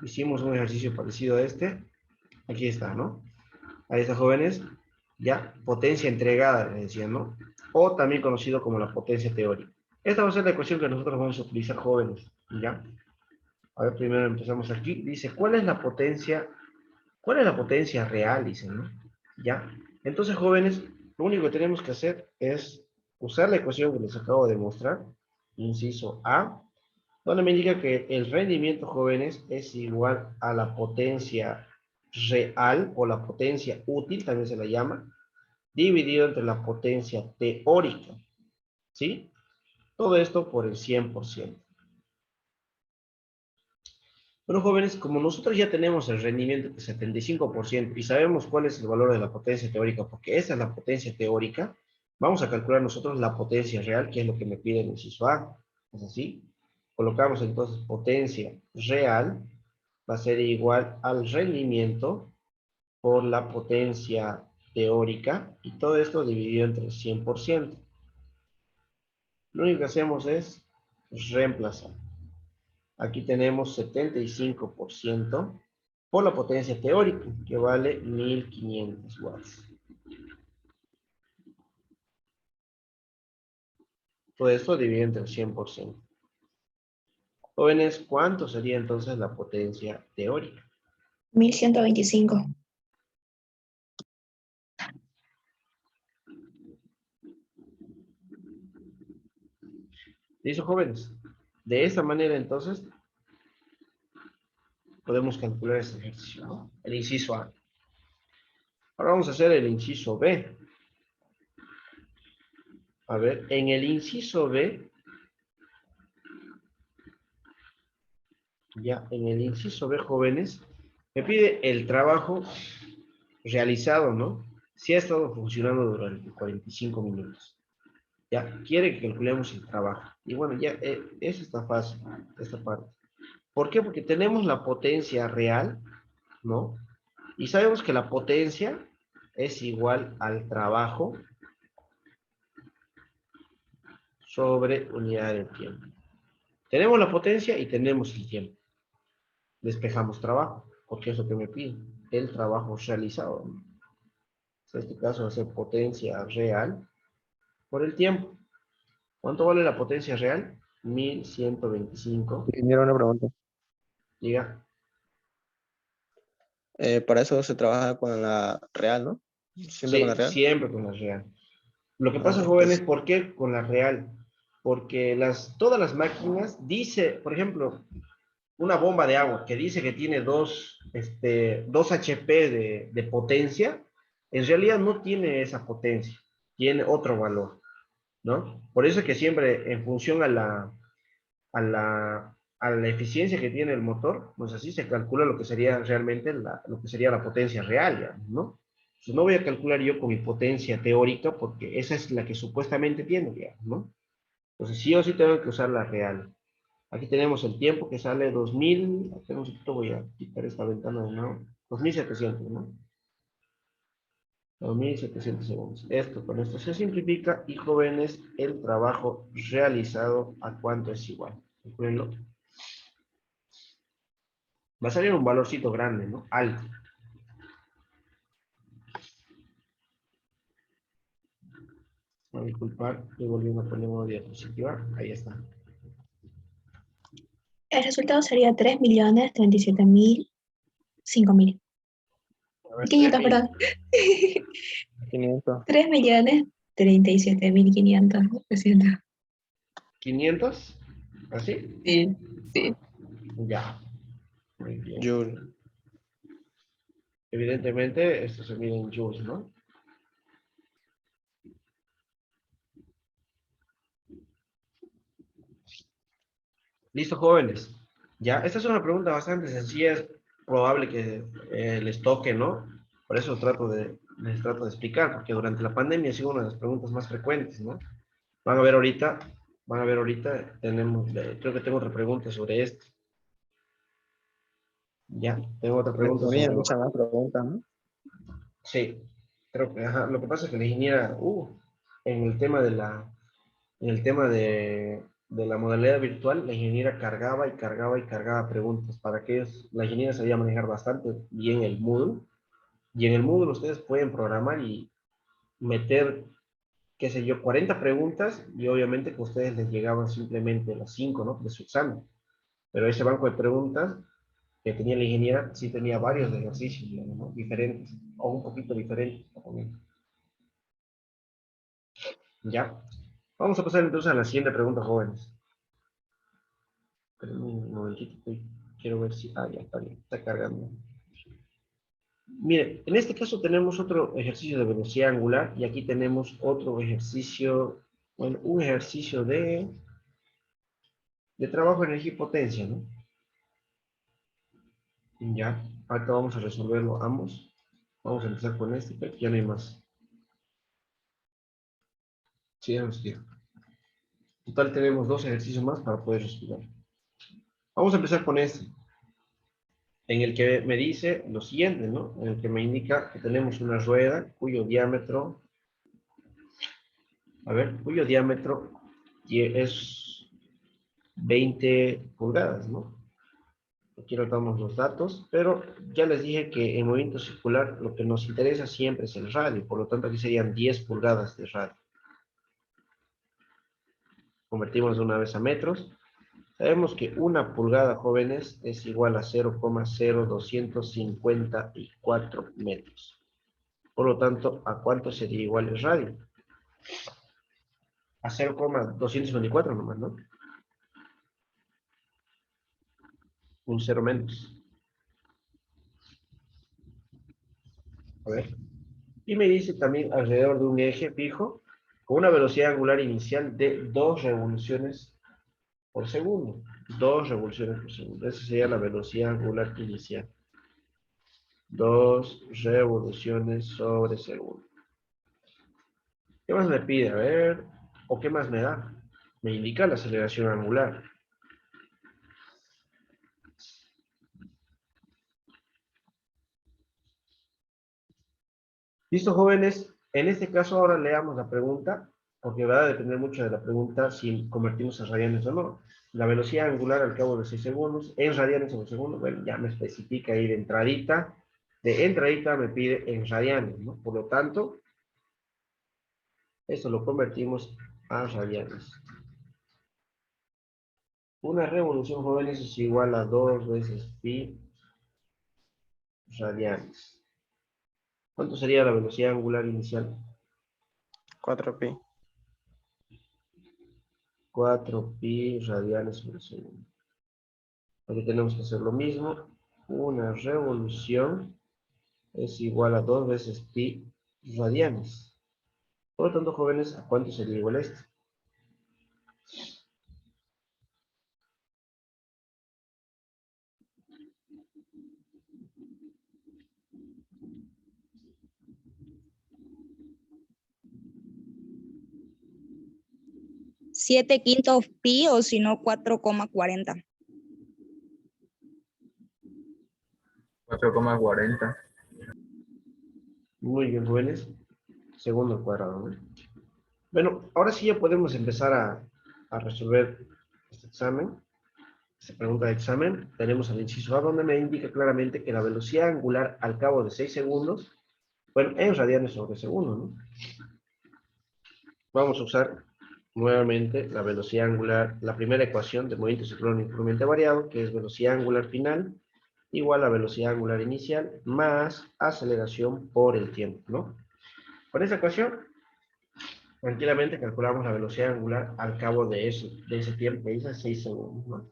[SPEAKER 1] Hicimos un ejercicio parecido a este. Aquí está, ¿no? Ahí está, jóvenes. Ya, potencia entregada, les decía, ¿no? O también conocido como la potencia teórica. Esta va a ser la ecuación que nosotros vamos a utilizar, jóvenes, ¿ya? A ver, primero empezamos aquí. Dice, ¿cuál es la potencia real? Dice, ¿no? ¿Ya? Entonces, jóvenes, lo único que tenemos que hacer es usar la ecuación que les acabo de mostrar, inciso A, donde me indica que el rendimiento, jóvenes, es igual a la potencia real o la potencia útil, también se la llama, dividido entre la potencia teórica, ¿sí? Todo esto por el 100%. Bueno, jóvenes, como nosotros ya tenemos el rendimiento de 75% y sabemos cuál es el valor de la potencia teórica, porque esa es la potencia teórica, vamos a calcular nosotros la potencia real, que es lo que me pide el inciso A. ¿Es así? Colocamos entonces potencia real, va a ser igual al rendimiento por la potencia teórica, y todo esto dividido entre el 100%. Lo único que hacemos es reemplazar. Aquí tenemos 75% por la potencia teórica, que vale 1500 watts. Todo esto dividido entre el 100%. Jóvenes, ¿cuánto sería entonces la potencia teórica?
[SPEAKER 2] 1125.
[SPEAKER 1] ¿Listo, jóvenes? De esta manera, entonces, podemos calcular este ejercicio, ¿no? El inciso A. Ahora vamos a hacer el inciso B. A ver, en el inciso B, ya, en el inciso B, jóvenes, me pide el trabajo realizado, ¿no? Si ha estado funcionando durante 45 minutos. Ya, quiere que calculemos el trabajo. Y bueno, ya, eso está fácil, esta parte. ¿Por qué? Porque tenemos la potencia real, ¿no? Y sabemos que la potencia es igual al trabajo sobre unidad de tiempo. Tenemos la potencia y tenemos el tiempo. Despejamos trabajo, porque es lo que me pide. El trabajo realizado. En este caso va a ser potencia real por el tiempo. ¿Cuánto vale la potencia real? 1125.
[SPEAKER 5] Ingeniero, una pregunta.
[SPEAKER 1] Diga.
[SPEAKER 5] Para eso se trabaja con la real, ¿no? Siempre con la
[SPEAKER 1] Sí,
[SPEAKER 5] real.
[SPEAKER 1] siempre con la real. Lo que pasa,
[SPEAKER 5] Ah,
[SPEAKER 1] jóvenes,
[SPEAKER 5] pues,
[SPEAKER 1] ¿por qué con la real? Porque todas las máquinas dice, por ejemplo, una bomba de agua que dice que tiene 2 HP de potencia, en realidad no tiene esa potencia, tiene otro valor, ¿no? Por eso es que siempre en función a la eficiencia que tiene el motor, pues así se calcula lo que sería realmente lo que sería la potencia real, ya, ¿no? Entonces no voy a calcular yo con mi potencia teórica porque esa es la que supuestamente tiene, ya, ¿no? Entonces sí o sí tengo que usar la real. Aquí tenemos el tiempo que sale 2000, espera un poquito, voy a quitar esta ventana de nuevo, 2700, ¿no? 2700 segundos. Esto con esto se simplifica y, jóvenes, el trabajo realizado a cuánto es igual. ¿Recuerdo? Va a salir un valorcito grande, ¿no? Alto. Me voy a disculpar, estoy volviendo a poner una diapositiva. Ahí está.
[SPEAKER 2] El resultado sería 3.037.000, 5.000.
[SPEAKER 1] A ver,
[SPEAKER 2] 500, perdón.
[SPEAKER 5] 500.
[SPEAKER 2] 3.037.500. Lo siento.
[SPEAKER 1] 500, ¿así?
[SPEAKER 2] Sí, sí.
[SPEAKER 1] Ya. Muy bien.
[SPEAKER 5] Joule.
[SPEAKER 1] Evidentemente, esto se mide en joules, ¿no? Listo, jóvenes. Ya, esta es una pregunta bastante sencilla, es probable que les toque, ¿no? Por eso les trato de explicar, porque durante la pandemia ha sido una de las preguntas más frecuentes, ¿no? Van a ver ahorita, creo que tengo otra pregunta sobre esto. Ya, tengo otra
[SPEAKER 5] Me
[SPEAKER 1] pregunta
[SPEAKER 5] ponían
[SPEAKER 1] sobre.
[SPEAKER 5] muchas más preguntas, ¿no?
[SPEAKER 1] Sí, creo que, ajá, lo que pasa es que la ingeniera, en el tema de la modalidad virtual, la ingeniera cargaba y cargaba y cargaba preguntas. La ingeniera sabía manejar bastante bien el Moodle, y en el Moodle ustedes pueden programar y meter, qué sé yo, 40 preguntas, y obviamente que a ustedes les llegaban simplemente las 5, ¿no? De su examen. Pero ese banco de preguntas que tenía la ingeniera sí tenía varios ejercicios, ¿no? Diferentes, o un poquito diferentes. ¿Ya? Vamos a pasar entonces a la siguiente pregunta, jóvenes. Esperen un momentito, quiero ver si. Ah, ya está bien, está cargando. Mire, en este caso tenemos otro ejercicio de velocidad angular y aquí tenemos otro ejercicio, bueno, un ejercicio de trabajo, energía y potencia, ¿no? Ya, ahorita vamos a resolverlo ambos. Vamos a empezar con este, pero ya no hay más. Sí, ya nos dio. Total, tenemos 2 ejercicios más para poder resolver. Vamos a empezar con este, en el que me dice lo siguiente, ¿no? En el que me indica que tenemos una rueda cuyo diámetro, cuyo diámetro es 20 pulgadas, ¿no? Aquí notamos los datos, pero ya les dije que en movimiento circular lo que nos interesa siempre es el radio, por lo tanto aquí serían 10 pulgadas de radio. Convertimos de una vez a metros. Sabemos que una pulgada, jóvenes, es igual a 0,0254 metros. Por lo tanto, ¿a cuánto sería igual el radio? A 0,254 nomás, ¿no? Un cero menos. A ver. Y me dice también alrededor de un eje fijo con una velocidad angular inicial de 2 revoluciones por segundo. 2 revoluciones por segundo. Esa sería la velocidad angular inicial. 2 revoluciones sobre segundo. ¿Qué más me pide? A ver. ¿O qué más me da? Me indica la aceleración angular. Listo, jóvenes. En este caso ahora leamos la pregunta, porque va a depender mucho de la pregunta si convertimos a radianes o no. la velocidad angular al cabo de 6 segundos, en radianes sobre segundo, bueno, ya me especifica ahí de entradita me pide en radianes, ¿no? Por lo tanto, esto lo convertimos a radianes. Una revolución, jóvenes, es igual a 2 veces pi radianes. ¿Cuánto sería la velocidad angular inicial?
[SPEAKER 5] 4pi.
[SPEAKER 1] 4 pi radianes por segundo. Aquí tenemos que hacer lo mismo. Una revolución es igual a 2 veces pi radianes. Por lo tanto, jóvenes, ¿a cuánto sería igual esto?
[SPEAKER 7] Siete quintos pi o si no 4,40.
[SPEAKER 6] 4,40.
[SPEAKER 1] Muy bien, jóvenes. Segundo al cuadrado, ¿no? Bueno, ahora sí ya podemos empezar a resolver este examen. Esta pregunta de examen. Tenemos el inciso A, donde me indica claramente que la velocidad angular al cabo de 6 segundos, bueno, en radianes sobre segundo, ¿no? Vamos a usar nuevamente la velocidad angular, la primera ecuación de movimiento sincrónico incrementalmente variado, que es velocidad angular final igual a velocidad angular inicial más aceleración por el tiempo, ¿no? Con esa ecuación, tranquilamente calculamos la velocidad angular al cabo de ese tiempo, que dice 6 segundos, ¿no?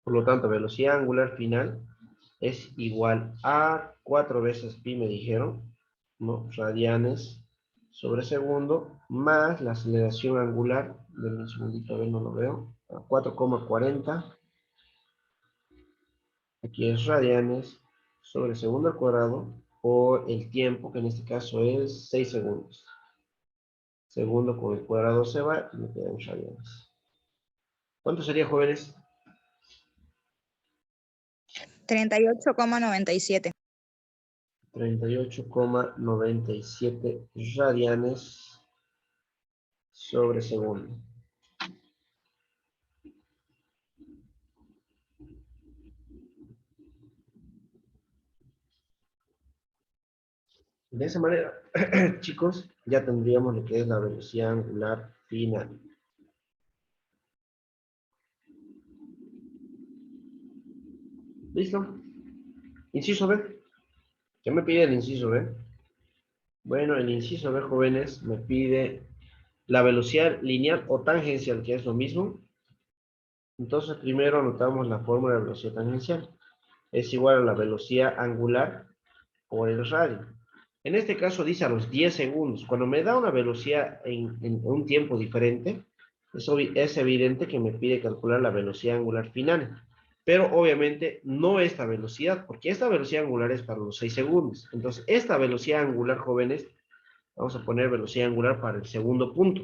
[SPEAKER 1] Por lo tanto, velocidad angular final es igual a 4 veces pi, me dijeron, ¿no? Radianes sobre segundo, más la aceleración angular, denme un segundito, a ver, no lo veo, a 4,40, aquí es radianes sobre segundo al cuadrado, por el tiempo, que en este caso es 6 segundos. Segundo con el cuadrado se va y me quedan radianes. ¿Cuánto sería, jóvenes?
[SPEAKER 7] 38,97.
[SPEAKER 1] 38,97 radianes sobre segundo. De esa manera, chicos, ya tendríamos lo que es la velocidad angular final. ¿Listo? Inciso B. ¿Qué me pide el inciso B? Bueno, el inciso B, jóvenes, me pide la velocidad lineal o tangencial, que es lo mismo. Entonces, primero anotamos la fórmula de velocidad tangencial. Es igual a la velocidad angular por el radio. En este caso dice a los 10 segundos. Cuando me da una velocidad en un tiempo diferente, es evidente que me pide calcular la velocidad angular final. Pero obviamente no esta velocidad, porque esta velocidad angular es para los 6 segundos. Entonces, esta velocidad angular, jóvenes, vamos a poner velocidad angular para el segundo punto,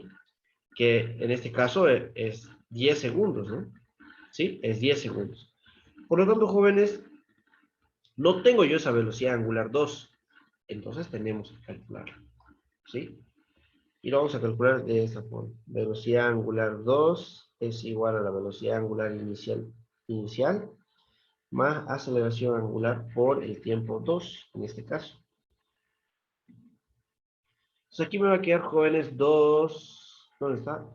[SPEAKER 1] que en este caso es 10 segundos, ¿no? ¿Sí? Es 10 segundos. Por lo tanto, jóvenes, no tengo yo esa velocidad angular 2. Entonces tenemos que calcularla, ¿sí? Y lo vamos a calcular de esta forma. Velocidad angular 2 es igual a la velocidad angular inicial más aceleración angular por el tiempo 2, en este caso. Entonces aquí me va a quedar, jóvenes, 2, ¿dónde está?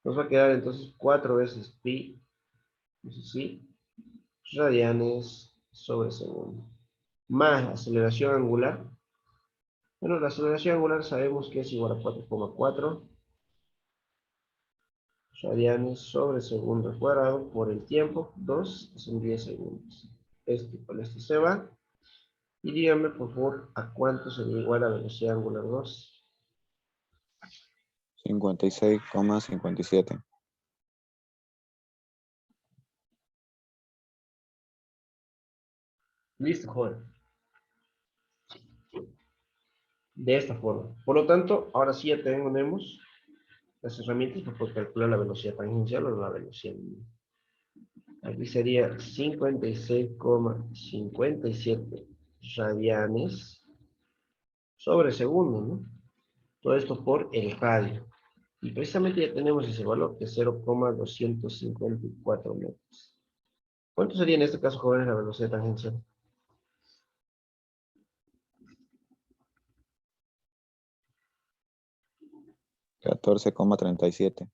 [SPEAKER 1] Nos va a quedar entonces 4 veces pi, ¿sí? Radianes sobre segundo. Más aceleración angular. Bueno, la aceleración angular sabemos que es igual a 4,4 radianes sobre segundo al cuadrado por el tiempo, 2, son 10 segundos. Con esto se va. Y díganme, por favor, ¿a cuánto sería igual a velocidad angular 2?
[SPEAKER 8] 56,57.
[SPEAKER 1] Listo, joven. De esta forma. Por lo tanto, ahora sí ya tenemos las herramientas para poder calcular la velocidad tangencial o la velocidad lineal. Aquí sería 56,57 radianes sobre segundo, ¿no? Todo esto por el radio. Y precisamente ya tenemos ese valor, que es 0,254 metros. ¿Cuánto sería en este caso, jóvenes, la velocidad tangencial?
[SPEAKER 8] $14,37.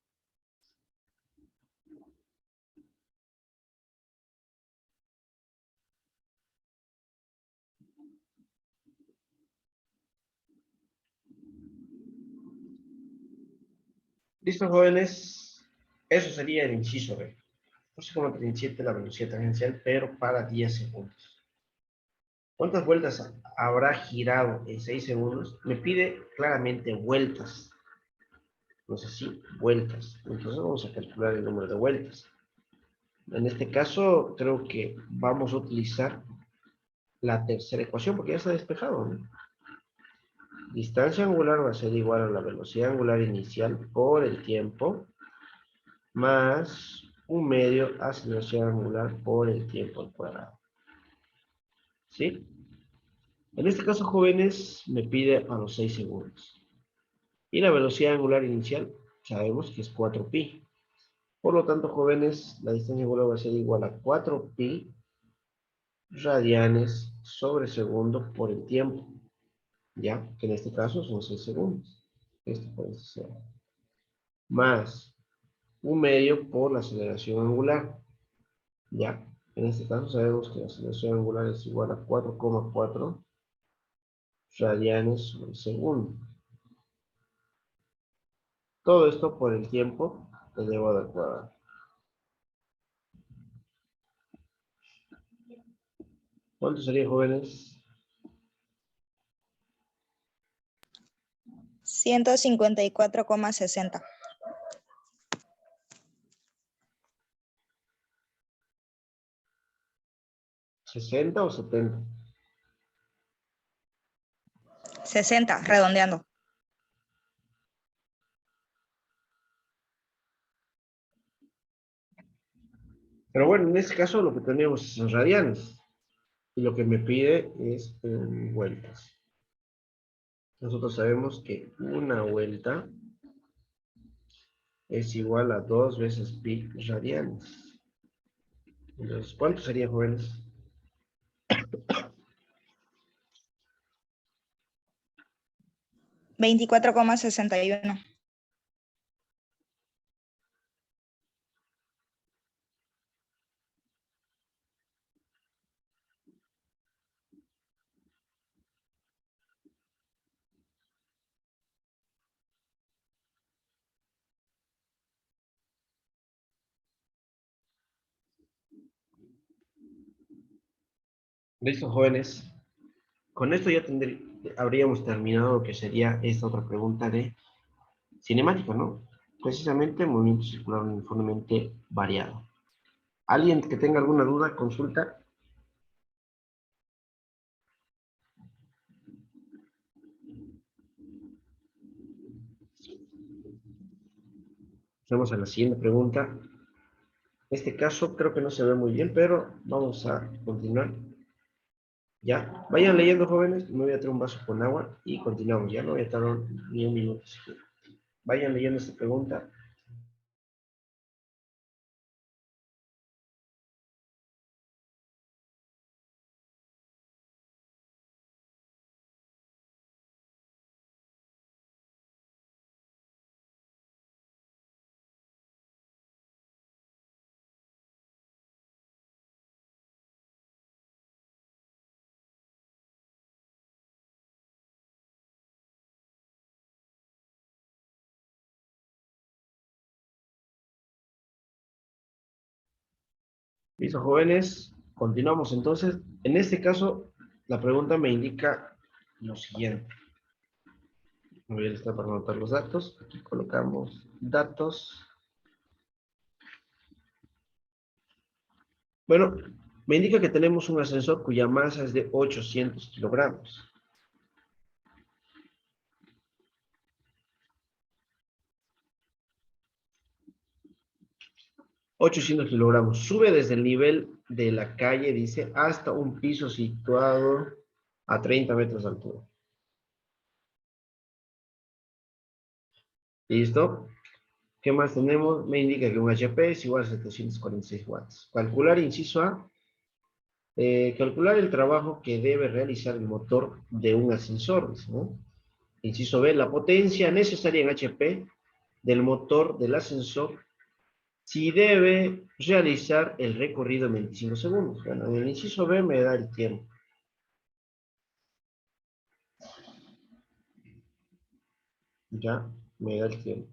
[SPEAKER 1] Listo, jóvenes. Eso sería el inciso B. 14,37 la velocidad tangencial, pero para 10 segundos. ¿Cuántas vueltas habrá girado en 6 segundos? Me pide claramente vueltas. No sé si vueltas. Entonces vamos a calcular el número de vueltas. En este caso, creo que vamos a utilizar la tercera ecuación, porque ya está despejado, ¿no? Distancia angular va a ser igual a la velocidad angular inicial por el tiempo, más un medio aceleración angular por el tiempo al cuadrado. ¿Sí? En este caso, jóvenes, me pide a los 6 segundos. Y la velocidad angular inicial, sabemos que es 4pi. Por lo tanto, jóvenes, la distancia angular va a ser igual a 4pi radianes sobre segundo por el tiempo. ¿Ya? Que en este caso son 6 segundos. Esto puede ser. Más un medio por la aceleración angular. ¿Ya? En este caso sabemos que la aceleración angular es igual a 4,4 radianes sobre segundo. Todo esto por el tiempo elevado al cuadrado. ¿Cuánto sería, jóvenes?
[SPEAKER 7] 154,60.
[SPEAKER 1] ¿60 o 70?
[SPEAKER 7] 60, redondeando.
[SPEAKER 1] Pero bueno, en este caso lo que tenemos es en radianes. Y lo que me pide es en vueltas. Nosotros sabemos que una vuelta es igual a 2 veces pi radianes. Entonces, ¿cuánto sería, jóvenes?
[SPEAKER 7] 24,61.
[SPEAKER 1] Listo, jóvenes. Con esto ya habríamos terminado lo que sería esta otra pregunta de cinemática, ¿no? Precisamente movimiento circular uniformemente variado. ¿Alguien que tenga alguna duda, consulta? Vamos a la siguiente pregunta. En este caso creo que no se ve muy bien, pero vamos a continuar. Ya, vayan leyendo, jóvenes. Me voy a traer un vaso con agua y continuamos. Ya no voy a tardar ni un minuto. Vayan leyendo esta pregunta. Listo, jóvenes. Continuamos entonces. En este caso, la pregunta me indica lo siguiente. Voy a estar para anotar los datos. Aquí colocamos datos. Bueno, me indica que tenemos un ascensor cuya masa es de 800 kilogramos. 800 kilogramos. Sube desde el nivel de la calle, dice, hasta un piso situado a 30 metros de altura. ¿Listo? ¿Qué más tenemos? Me indica que un HP es igual a 746 watts. Calcular, inciso A. Calcular el trabajo que debe realizar el motor de un ascensor, ¿no? Inciso B. La potencia necesaria en HP del motor del ascensor si debe realizar el recorrido en 25 segundos. Bueno, en el inciso B me da el tiempo. Ya, me da el tiempo.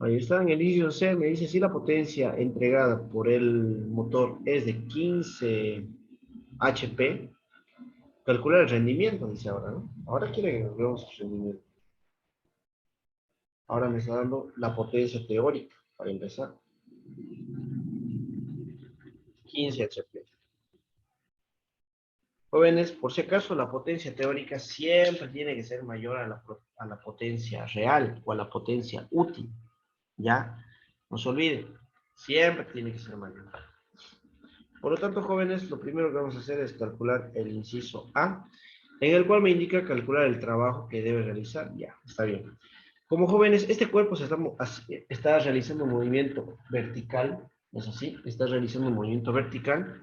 [SPEAKER 1] Ahí está, en el inciso C me dice si la potencia entregada por el motor es de 15 HP, calcular el rendimiento, dice ahora, ¿no? Ahora quiere que veamos el rendimiento. Ahora me está dando la potencia teórica, para empezar. 15 HP. Jóvenes, por si acaso, la potencia teórica siempre tiene que ser mayor a la potencia real o a la potencia útil. ¿Ya? No se olviden, siempre tiene que ser mayor. Por lo tanto, jóvenes, lo primero que vamos a hacer es calcular el inciso A, en el cual me indica calcular el trabajo que debe realizar. Ya, está bien. Como jóvenes, este cuerpo está realizando un movimiento vertical, ¿es así? Está realizando un movimiento vertical.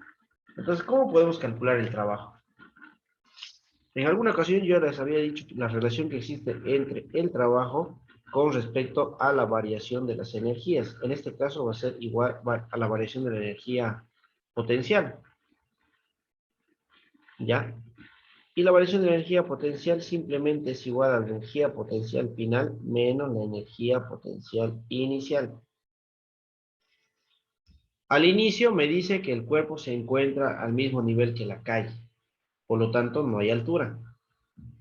[SPEAKER 1] Entonces, ¿cómo podemos calcular el trabajo? En alguna ocasión yo les había dicho la relación que existe entre el trabajo con respecto a la variación de las energías. En este caso va a ser igual a la variación de la energía potencial. ¿Ya? Y la variación de la energía potencial simplemente es igual a la energía potencial final menos la energía potencial inicial. Al inicio me dice que el cuerpo se encuentra al mismo nivel que la calle. Por lo tanto, no hay altura.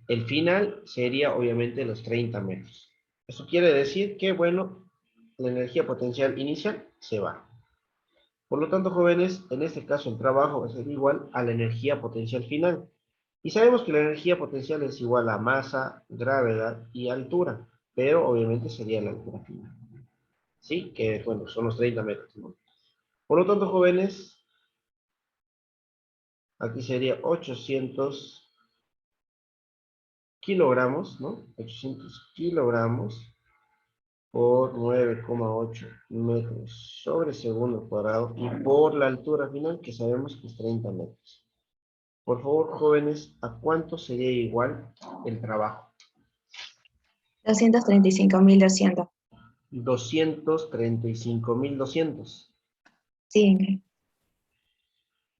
[SPEAKER 1] El final sería obviamente los 30 metros. Eso quiere decir que, bueno, la energía potencial inicial se va. Por lo tanto, jóvenes, en este caso el trabajo va a ser igual a la energía potencial final. Y sabemos que la energía potencial es igual a masa, gravedad y altura, pero obviamente sería la altura final. ¿Sí? Que, bueno, son los 30 metros, ¿no? Por lo tanto, jóvenes, aquí sería 800 kilogramos, ¿no? 800 kilogramos por 9,8 metros sobre segundo cuadrado y por la altura final que sabemos que es 30 metros. Por favor, jóvenes, ¿a cuánto sería igual el trabajo?
[SPEAKER 2] 235.200.
[SPEAKER 1] 235.200
[SPEAKER 2] Sí,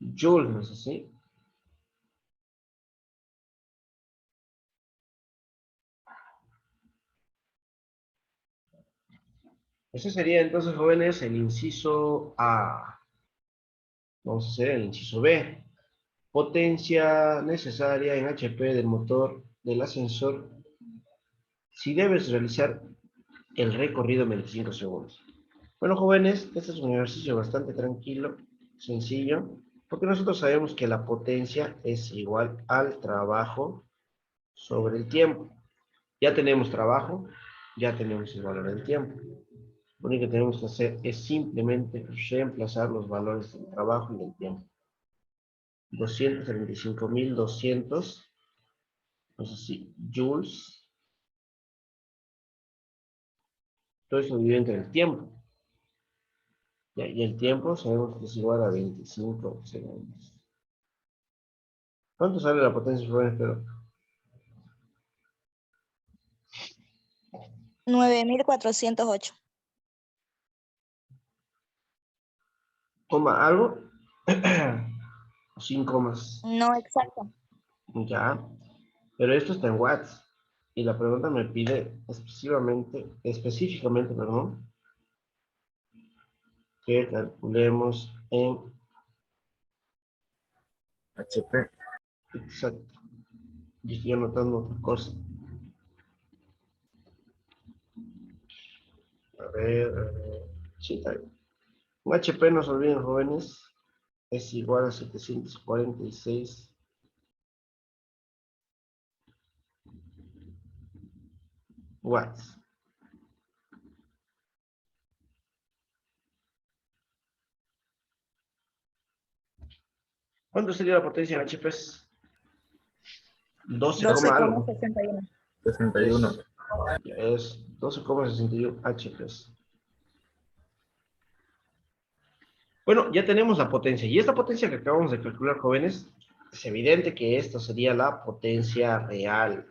[SPEAKER 1] joules, ¿no es así? Ese sería entonces, jóvenes, el inciso A. Vamos a hacer el inciso B. Potencia necesaria en HP del motor del ascensor si debes realizar el recorrido en 25 segundos. Bueno, jóvenes, este es un ejercicio bastante tranquilo, sencillo, porque nosotros sabemos que la potencia es igual al trabajo sobre el tiempo. Ya tenemos trabajo, ya tenemos el valor del tiempo. Lo único que tenemos que hacer es simplemente reemplazar los valores del trabajo y del tiempo. 235.200, pues así, joules. Todo eso dividido entre el tiempo. Ya, y el tiempo sabemos que es igual a 25 segundos. ¿Cuánto sale la potencia, jóvenes? Pero
[SPEAKER 7] 9.408.
[SPEAKER 1] coma algo, o sin comas,
[SPEAKER 7] No exacto.
[SPEAKER 1] ya, pero esto está en watts, y la pregunta me pide específicamente, perdón, que calculemos en
[SPEAKER 6] HP.
[SPEAKER 1] exacto, y estoy anotando otra cosa, sí, está bien. Un HP, no se olviden, jóvenes, es igual a 746 watts. ¿Cuánto sería la potencia en HP? 12, algo.
[SPEAKER 7] 12,61.
[SPEAKER 6] 61.
[SPEAKER 1] Es 12,61 HPs. Bueno, ya tenemos la potencia. Y esta potencia que acabamos de calcular, jóvenes, es evidente que esta sería la potencia real.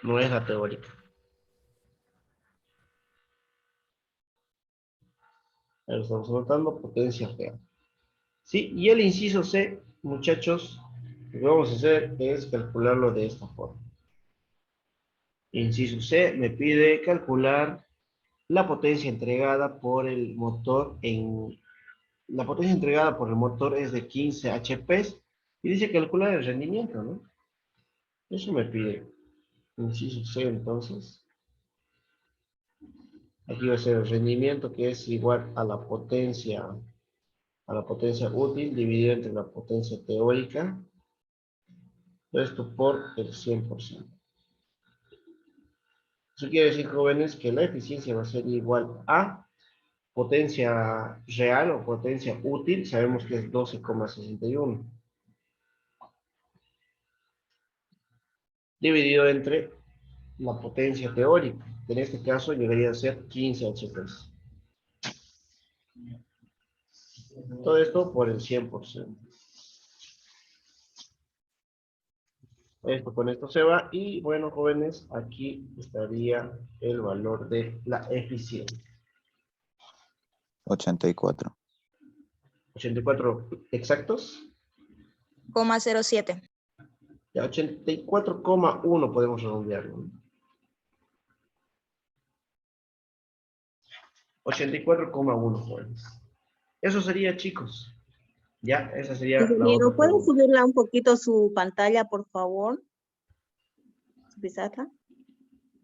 [SPEAKER 1] No es la teórica. Ahí lo estamos anotando, potencia real. Sí, y el inciso C, muchachos, lo que vamos a hacer es calcularlo de esta forma. Inciso C me pide calcular la potencia entregada por el motor La potencia entregada por el motor es de 15 HPs y dice calcular el rendimiento, ¿no? Eso me pide. Inciso C, entonces. Aquí va a ser el rendimiento que es igual a la potencia útil dividido entre la potencia teórica. Esto por el 100%. Eso quiere decir, jóvenes, que la eficiencia va a ser igual a potencia real o potencia útil. Sabemos que es 12,61. Dividido entre la potencia teórica, que en este caso llegaría a ser 15 HPs. Todo esto por el 100%. Esto con esto se va y bueno, jóvenes, aquí estaría el valor de la eficiencia.
[SPEAKER 8] 84.
[SPEAKER 1] 84 exactos.
[SPEAKER 7] 0,07.
[SPEAKER 1] Ya 84,1 podemos redondearlo, ¿no? 84,1 jóvenes. Eso sería, chicos. Ya, esa sería la
[SPEAKER 9] Ingeniero,
[SPEAKER 1] otra
[SPEAKER 9] ¿puede
[SPEAKER 1] pregunta.
[SPEAKER 9] subirla un poquito su pantalla, por favor? Su pizarra.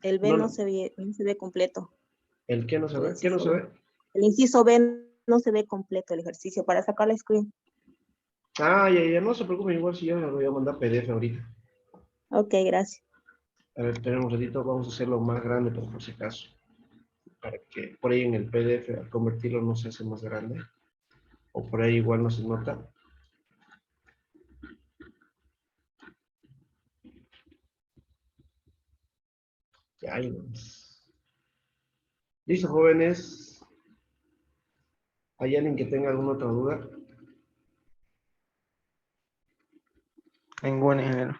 [SPEAKER 9] El B
[SPEAKER 1] No,
[SPEAKER 9] no se ve completo.
[SPEAKER 1] ¿el qué no se
[SPEAKER 9] El
[SPEAKER 1] ve? ¿Qué no se
[SPEAKER 9] inciso B.
[SPEAKER 1] ve?
[SPEAKER 9] El inciso B no se ve completo el ejercicio para sacar la screen.
[SPEAKER 1] Ah, ya, no se preocupen, igual si yo lo voy a mandar PDF ahorita.
[SPEAKER 9] Ok, gracias.
[SPEAKER 1] A ver, esperen un ratito, vamos a hacerlo más grande, pero por si acaso. Para que por ahí en el PDF, al convertirlo, no se hace más grande. O por ahí igual no se nota. Ya, ahí vamos. Listo, jóvenes. ¿Hay alguien que tenga alguna otra duda?
[SPEAKER 5] Ningún ingeniero.